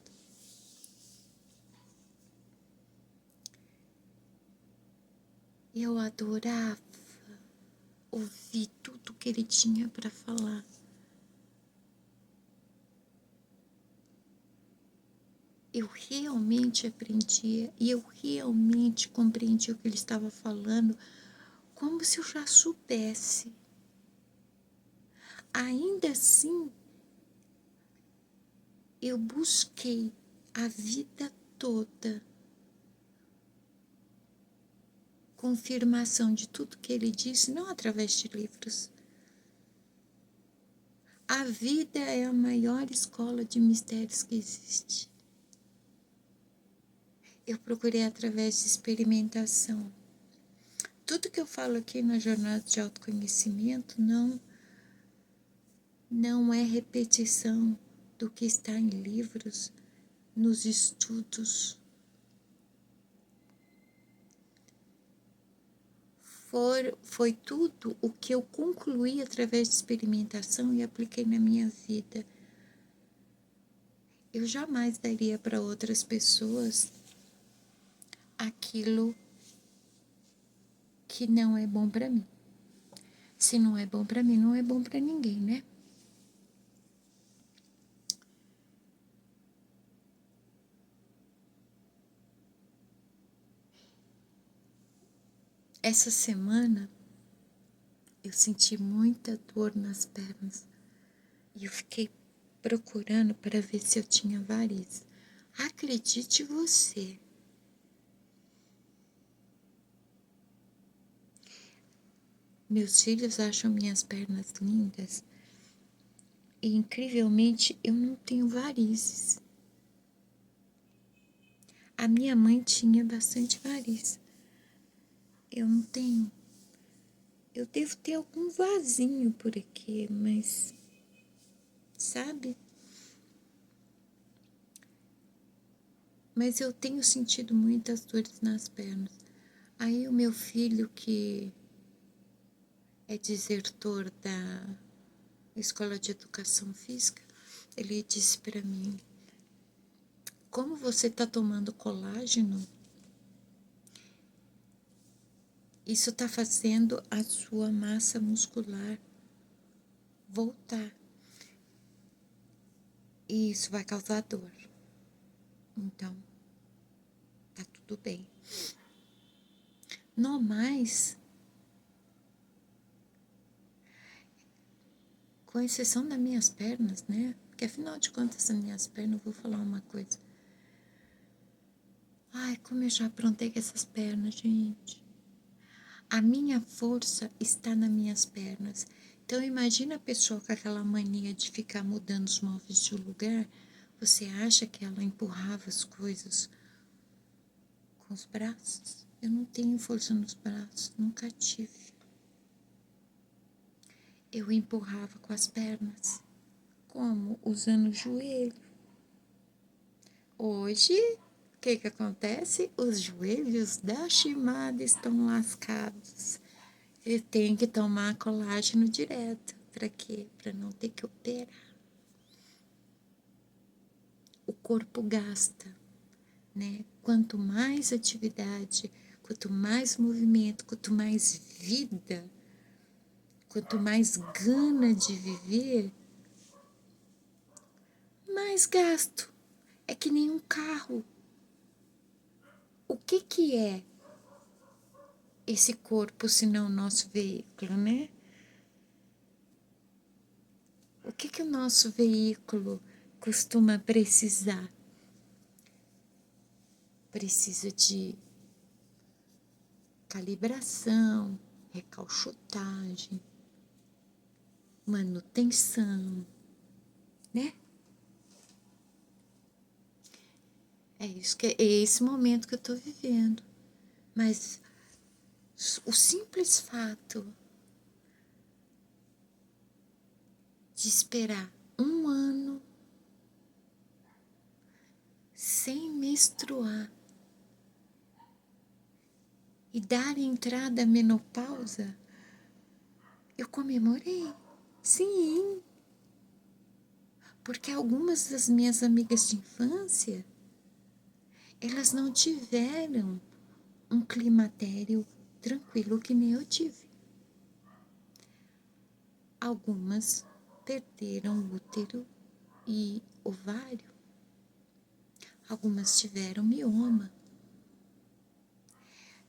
Eu adorava ouvir tudo que ele tinha para falar. Eu realmente aprendia e eu realmente compreendia o que ele estava falando, como se eu já soubesse. Ainda assim, eu busquei a vida toda confirmação de tudo que ele disse, não através de livros. A vida é a maior escola de mistérios que existe. Eu procurei através de experimentação. Tudo que eu falo aqui na jornada de autoconhecimento não é repetição do que está em livros, nos estudos. Foi tudo o que eu concluí através de experimentação e apliquei na minha vida. Eu jamais daria para outras pessoas aquilo que não é bom para mim. Se não é bom para mim, não é bom para ninguém, né? Essa semana eu senti muita dor nas pernas e eu fiquei procurando para ver se eu tinha varizes. Acredite você, meus filhos acham minhas pernas lindas e incrivelmente eu não tenho varizes. A minha mãe tinha bastante varizes. Eu não tenho. Eu devo ter algum vasinho por aqui, mas sabe? Mas eu tenho sentido muitas dores nas pernas. Aí o meu filho, que é desertor da Escola de Educação Física, ele disse para mim: como você está tomando colágeno, isso está fazendo a sua massa muscular voltar. E isso vai causar dor. Então, tá tudo bem. No mais, com exceção das minhas pernas, né? Porque afinal de contas, as minhas pernas, eu vou falar uma coisa. Ai, como eu já aprontei com essas pernas, gente. A minha força está nas minhas pernas. Então, imagina a pessoa com aquela mania de ficar mudando os móveis de lugar. Você acha que ela empurrava as coisas com os braços? Eu não tenho força nos braços, nunca tive. Eu empurrava com as pernas. Como? Usando o joelho. Hoje, o que acontece? Os joelhos da Shimada estão lascados. Eu tenho que tomar colágeno direto. Para quê? Para não ter que operar. O corpo gasta, né? Quanto mais atividade, quanto mais movimento, quanto mais vida, quanto mais gana de viver, mais gasto. É que nem um carro. O que é esse corpo senão o nosso veículo, né? O que o nosso veículo costuma precisar? Precisa de calibração, recalchutagem, manutenção, né? É esse momento que eu tô vivendo. Mas o simples fato de esperar um ano sem menstruar e dar entrada à menopausa, eu comemorei. Sim, porque algumas das minhas amigas de infância, elas não tiveram um climatério tranquilo que nem eu tive. Algumas perderam útero e ovário. Algumas tiveram mioma.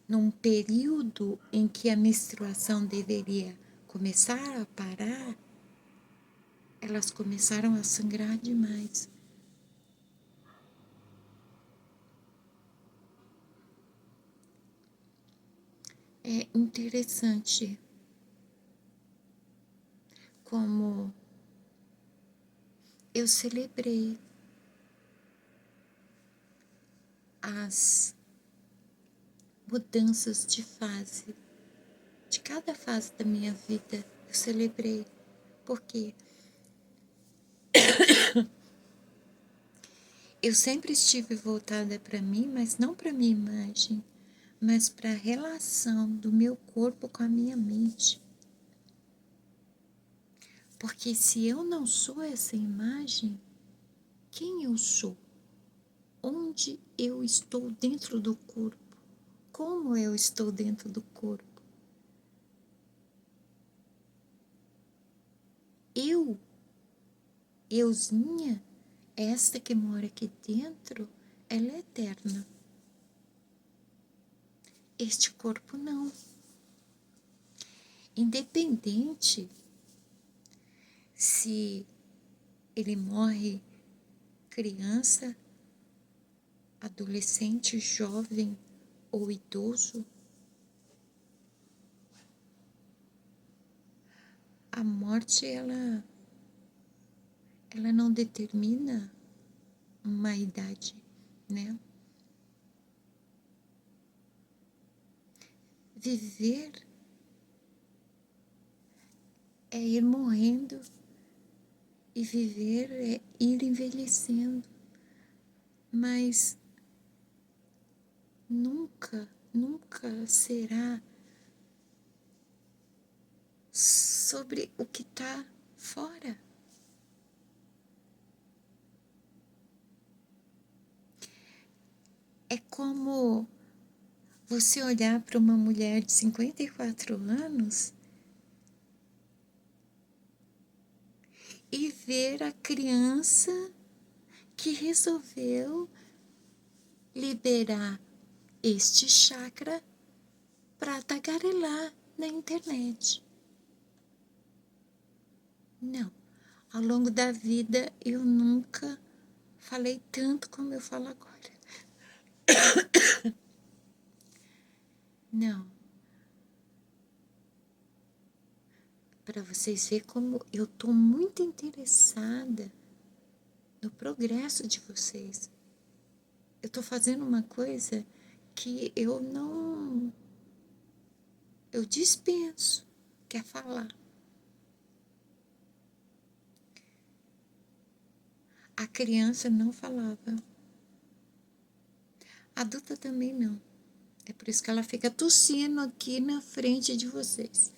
Num período em que a menstruação deveria começar a parar, elas começaram a sangrar demais. É interessante como eu celebrei as mudanças de fase. De cada fase da minha vida, eu celebrei. Porque eu sempre estive voltada para mim, mas não para minha imagem, mas para a relação do meu corpo com a minha mente. Porque se eu não sou essa imagem, quem eu sou? Onde eu estou dentro do corpo? Como eu estou dentro do corpo? Euzinha, esta que mora aqui dentro, ela é eterna. Este corpo não. Independente se ele morre criança, adolescente, jovem ou idoso, a morte ela não determina uma idade, né? Viver é ir morrendo e viver é ir envelhecendo, mas nunca, nunca será sobre o que está fora. É como você olhar para uma mulher de 54 anos e ver a criança que resolveu liberar este chakra para tagarelar na internet. Não, Ao longo da vida, eu nunca falei tanto como eu falo agora. Não. Para vocês verem como eu tô muito interessada no progresso de vocês. Eu tô fazendo uma coisa que eu não... Eu dispenso, que é falar. A criança não falava. A adulta também não. É por isso que ela fica tossindo aqui na frente de vocês.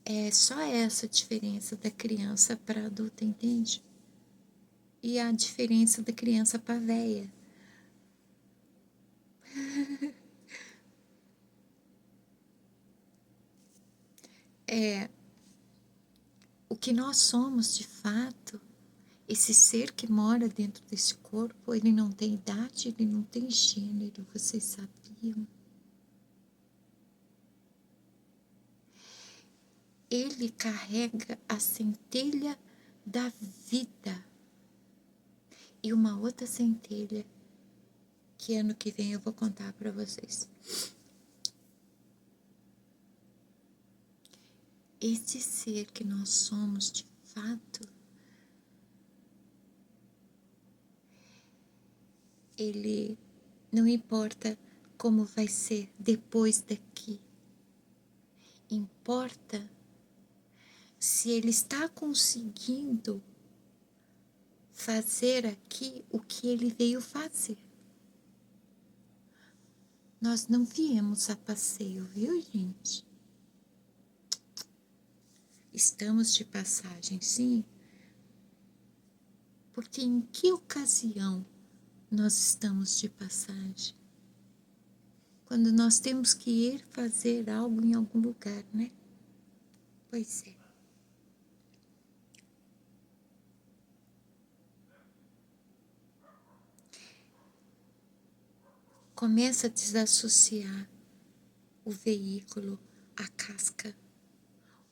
É só essa a diferença da criança para adulta, entende? E a diferença da criança para véia. É o que nós somos de fato. Esse ser que mora dentro desse corpo, ele não tem idade, ele não tem gênero, vocês sabiam? Ele carrega a centelha da vida. E uma outra centelha que ano que vem eu vou contar para vocês. Esse ser que nós somos de fato, ele não importa como vai ser depois daqui. Importa se ele está conseguindo fazer aqui o que ele veio fazer. Nós não viemos a passeio, viu, gente? Estamos de passagem, sim. Porque em que ocasião nós estamos de passagem? Quando nós temos que ir fazer algo em algum lugar, né? Pois é. Começa a desassociar o veículo, a casca,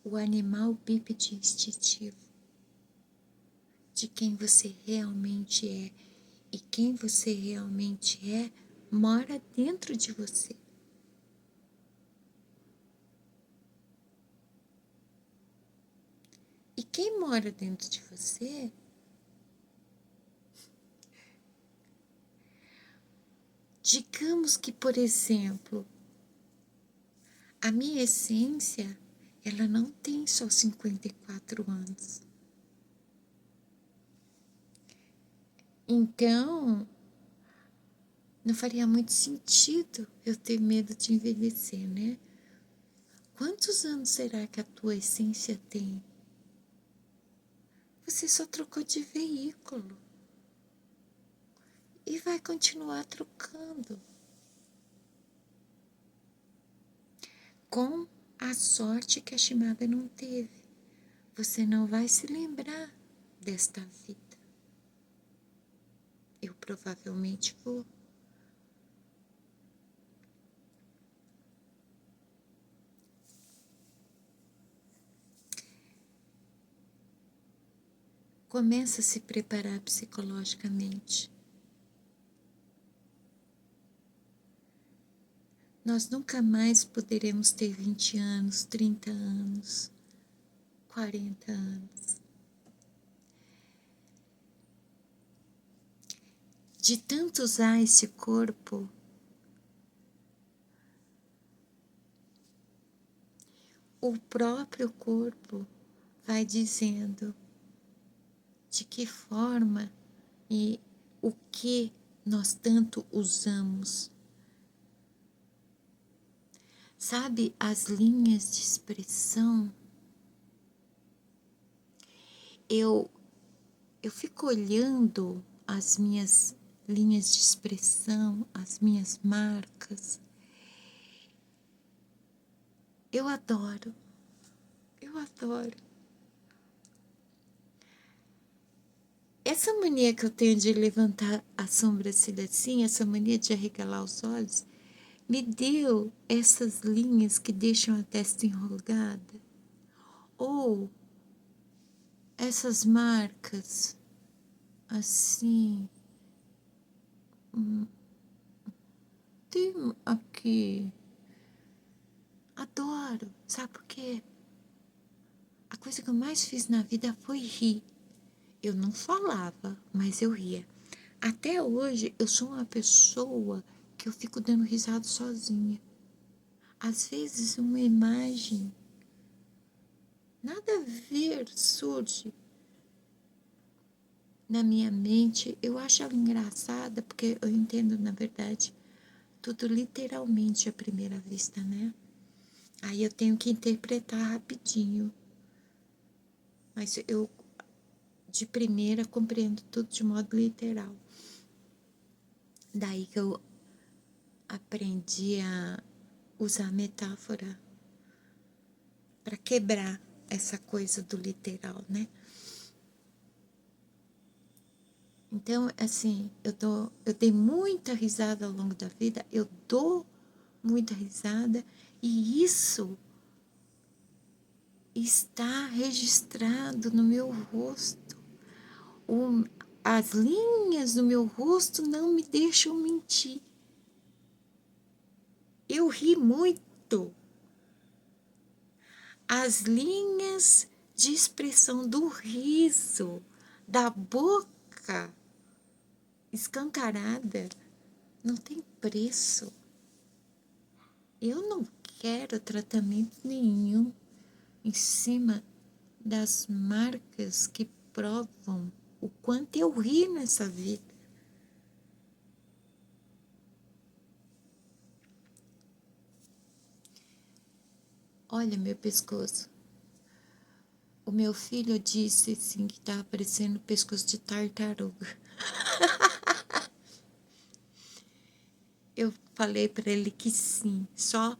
o animal bípede instintivo de quem você realmente é. E quem você realmente é mora dentro de você. E quem mora dentro de você digamos que, por exemplo, a minha essência, ela não tem só 54 anos. Então, não faria muito sentido eu ter medo de envelhecer, né? Quantos anos será que a tua essência tem? Você só trocou de veículo. E vai continuar trocando. Com a sorte que a Shimada não teve. Você não vai se lembrar desta vida. Eu provavelmente vou. Começa a se preparar psicologicamente. Nós nunca mais poderemos ter 20 anos, 30 anos, 40 anos. De tanto usar esse corpo, o próprio corpo vai dizendo de que forma e o que nós tanto usamos. Sabe as linhas de expressão? Eu fico olhando as minhas linhas de expressão, as minhas marcas. Eu adoro. Eu adoro. Essa mania que eu tenho de levantar a sobrancelha assim, essa mania de arregalar os olhos, me deu essas linhas que deixam a testa enrugada. Ou essas marcas, assim, tem aqui, adoro, sabe por quê? A coisa que eu mais fiz na vida foi rir. Eu não falava, mas eu ria. Até hoje, eu sou uma pessoa que eu fico dando risada sozinha. Às vezes, uma imagem, nada a ver, surge na minha mente. Eu acho ela engraçada, porque eu entendo, na verdade, tudo literalmente à primeira vista, né? Aí eu tenho que interpretar rapidinho. Mas eu, de primeira, compreendo tudo de modo literal. Daí que eu aprendi a usar metáfora para quebrar essa coisa do literal, né? Então, assim, eu dei muita risada ao longo da vida, eu dou muita risada, e isso está registrado no meu rosto. As linhas do meu rosto não me deixam mentir. Eu ri muito. As linhas de expressão do riso, da boca escancarada, não tem preço. Eu não quero tratamento nenhum em cima das marcas que provam o quanto eu ri nessa vida. Olha meu pescoço. O meu filho disse assim que tá parecendo pescoço de tartaruga. Eu falei para ele que sim, só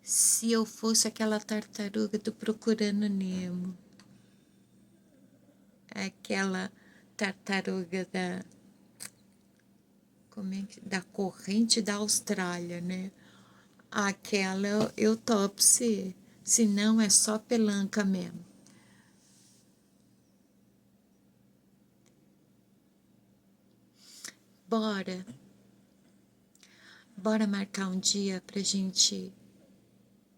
se eu fosse aquela tartaruga do Procurando Nemo. Aquela tartaruga da corrente da Austrália, né? Aquela eu topo ser, se não é só pelanca mesmo. Bora, bora marcar um dia pra gente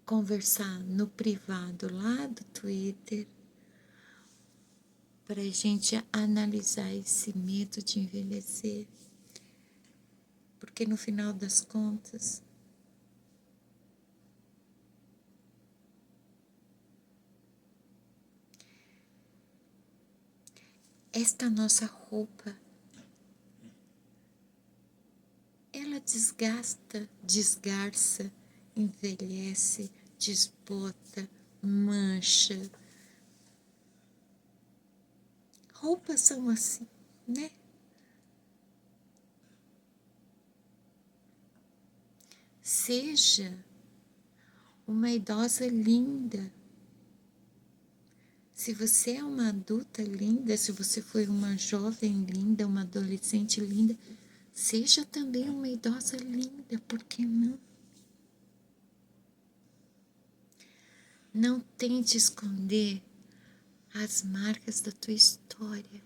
conversar no privado lá do Twitter, pra gente analisar esse medo de envelhecer, porque no final das contas, esta nossa roupa, ela desgasta, desgarça, envelhece, desbota, mancha. Roupas são assim, né? Seja uma idosa linda. Se você é uma adulta linda, se você foi uma jovem linda, uma adolescente linda, seja também uma idosa linda, por que não? Não tente esconder as marcas da tua história.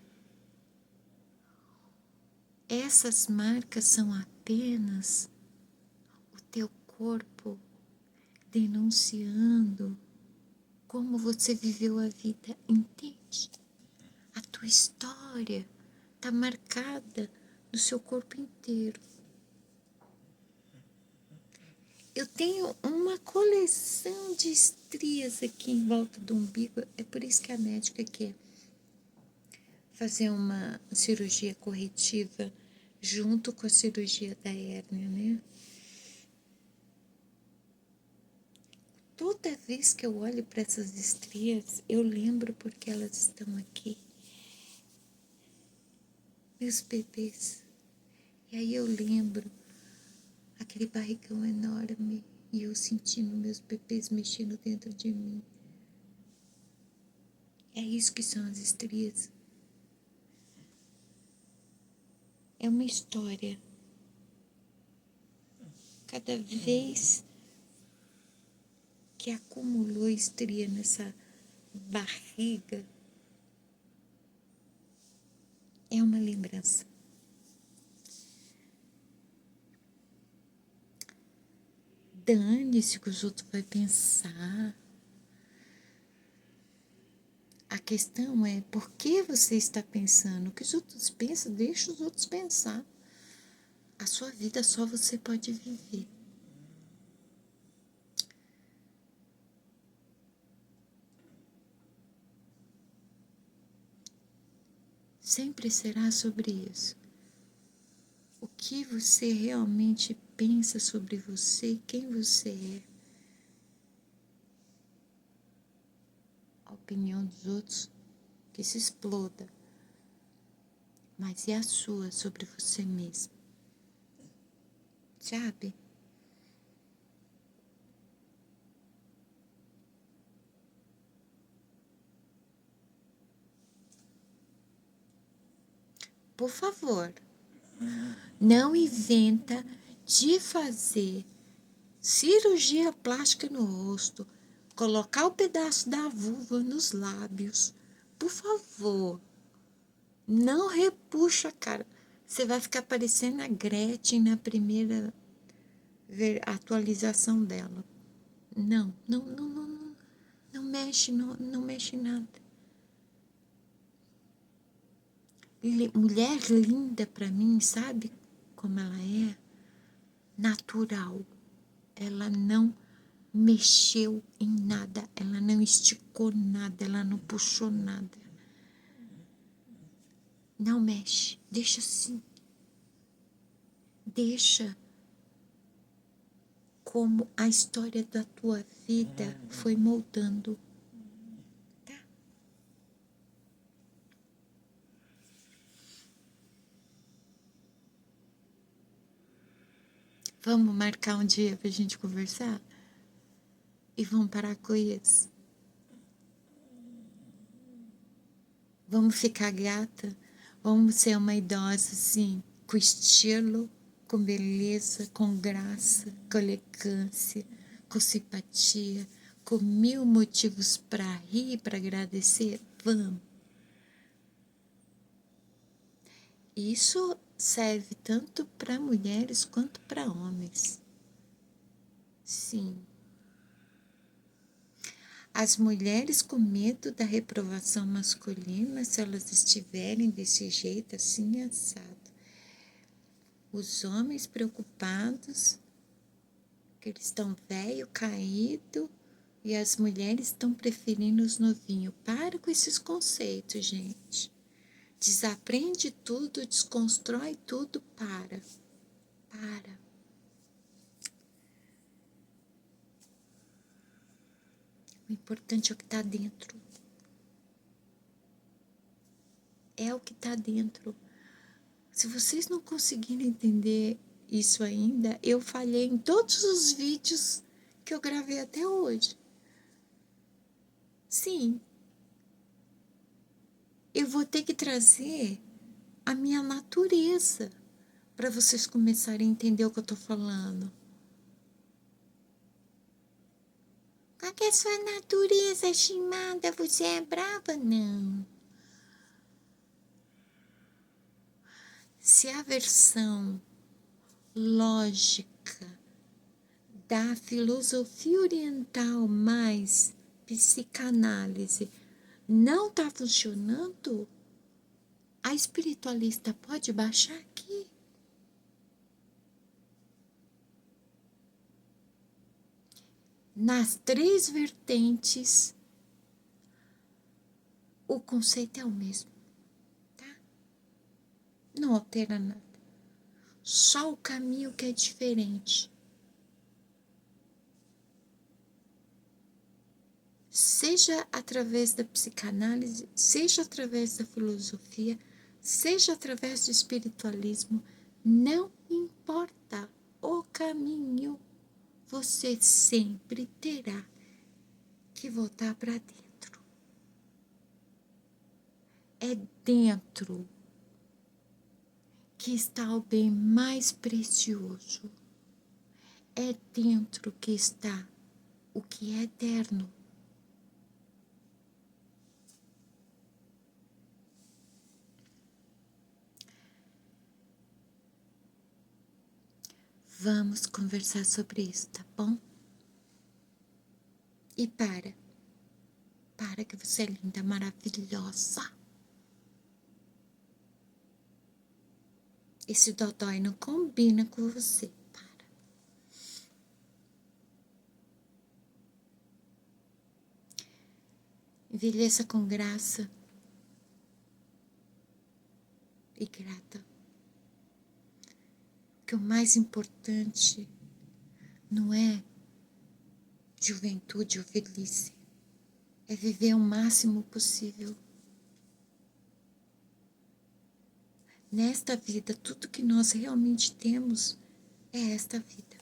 Essas marcas são apenas o teu corpo denunciando como você viveu a vida, entende? A tua história está marcada no seu corpo inteiro. Eu tenho uma coleção de estrias aqui em volta do umbigo, é por isso que a médica quer fazer uma cirurgia corretiva junto com a cirurgia da hérnia, né? Toda vez que eu olho para essas estrias, eu lembro porque elas estão aqui. Meus bebês. E aí eu lembro aquele barrigão enorme e eu sentindo meus bebês mexendo dentro de mim. É isso que são as estrias. É uma história. Cada vez que acumulou estria nessa barriga, é uma lembrança. Dane-se o que os outros vão pensar. A questão é por que você está pensando. O que os outros pensam, deixa os outros pensar. A sua vida só você pode viver. Sempre será sobre isso. O que você realmente pensa sobre você, quem você é. A opinião dos outros que se exploda. Mas e a sua sobre você mesmo? Sabe? Por favor, não inventa de fazer cirurgia plástica no rosto, colocar o pedaço da vulva nos lábios. Por favor, não repuxa a cara. Você vai ficar parecendo a Gretchen na primeira atualização dela. Não, não, não, não, não, não mexe, não mexe em nada. Mulher linda para mim, sabe como ela é? Natural. Ela não mexeu em nada, ela não esticou nada, ela não puxou nada. Não mexe, deixa assim. Deixa como a história da tua vida foi moldando. Tá? Vamos marcar um dia pra gente conversar? E vamos parar com isso. Vamos ficar gata. Vamos ser uma idosa assim, com estilo, com beleza, com graça, com elegância, com simpatia, com 1000 motivos para rir e para agradecer. Vamos. Isso serve tanto para mulheres quanto para homens. Sim. As mulheres com medo da reprovação masculina, se elas estiverem desse jeito assim, assado. Os homens preocupados, que eles estão velho, caído, e as mulheres estão preferindo os novinhos. Para com esses conceitos, gente. Desaprende tudo, desconstrói tudo, para. O importante é o que está dentro. É o que está dentro. Se vocês não conseguirem entender isso ainda, eu falhei em todos os vídeos que eu gravei até hoje. Sim, eu vou ter que trazer a minha natureza para vocês começarem a entender o que eu estou falando. Qual que é a sua natureza, Shimada? Você é brava? Não. Se a versão lógica da filosofia oriental mais psicanálise não está funcionando, a espiritualista pode baixar aqui. Nas 3 vertentes, o conceito é o mesmo, tá? Não altera nada. Só o caminho que é diferente. Seja através da psicanálise, seja através da filosofia, seja através do espiritualismo, não importa o caminho, você sempre terá que voltar para dentro. É dentro que está o bem mais precioso. É dentro que está o que é eterno. Vamos conversar sobre isso, tá bom? E para que você é linda, maravilhosa. Esse dodói não combina com você. Para. Envelheça com graça e grata. Que o mais importante não é juventude ou velhice, é viver o máximo possível. Nesta vida, tudo que nós realmente temos é esta vida.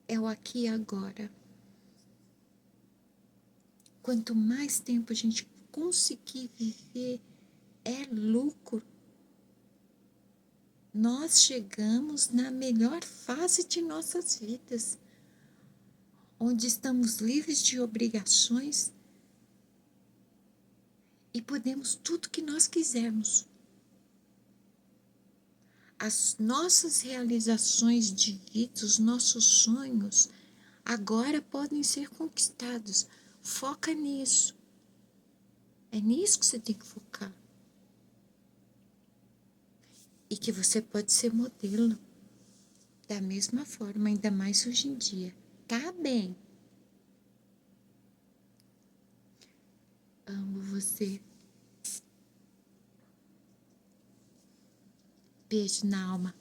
É o aqui e agora. Quanto mais tempo a gente conseguir viver, é lucro. Nós chegamos na melhor fase de nossas vidas, onde estamos livres de obrigações e podemos tudo que nós quisermos. As nossas realizações de vida, os nossos sonhos, agora podem ser conquistados. Foca nisso. É nisso que você tem que focar. E que você pode ser modelo da mesma forma, ainda mais hoje em dia. Tá bem? Amo você. Beijo na alma.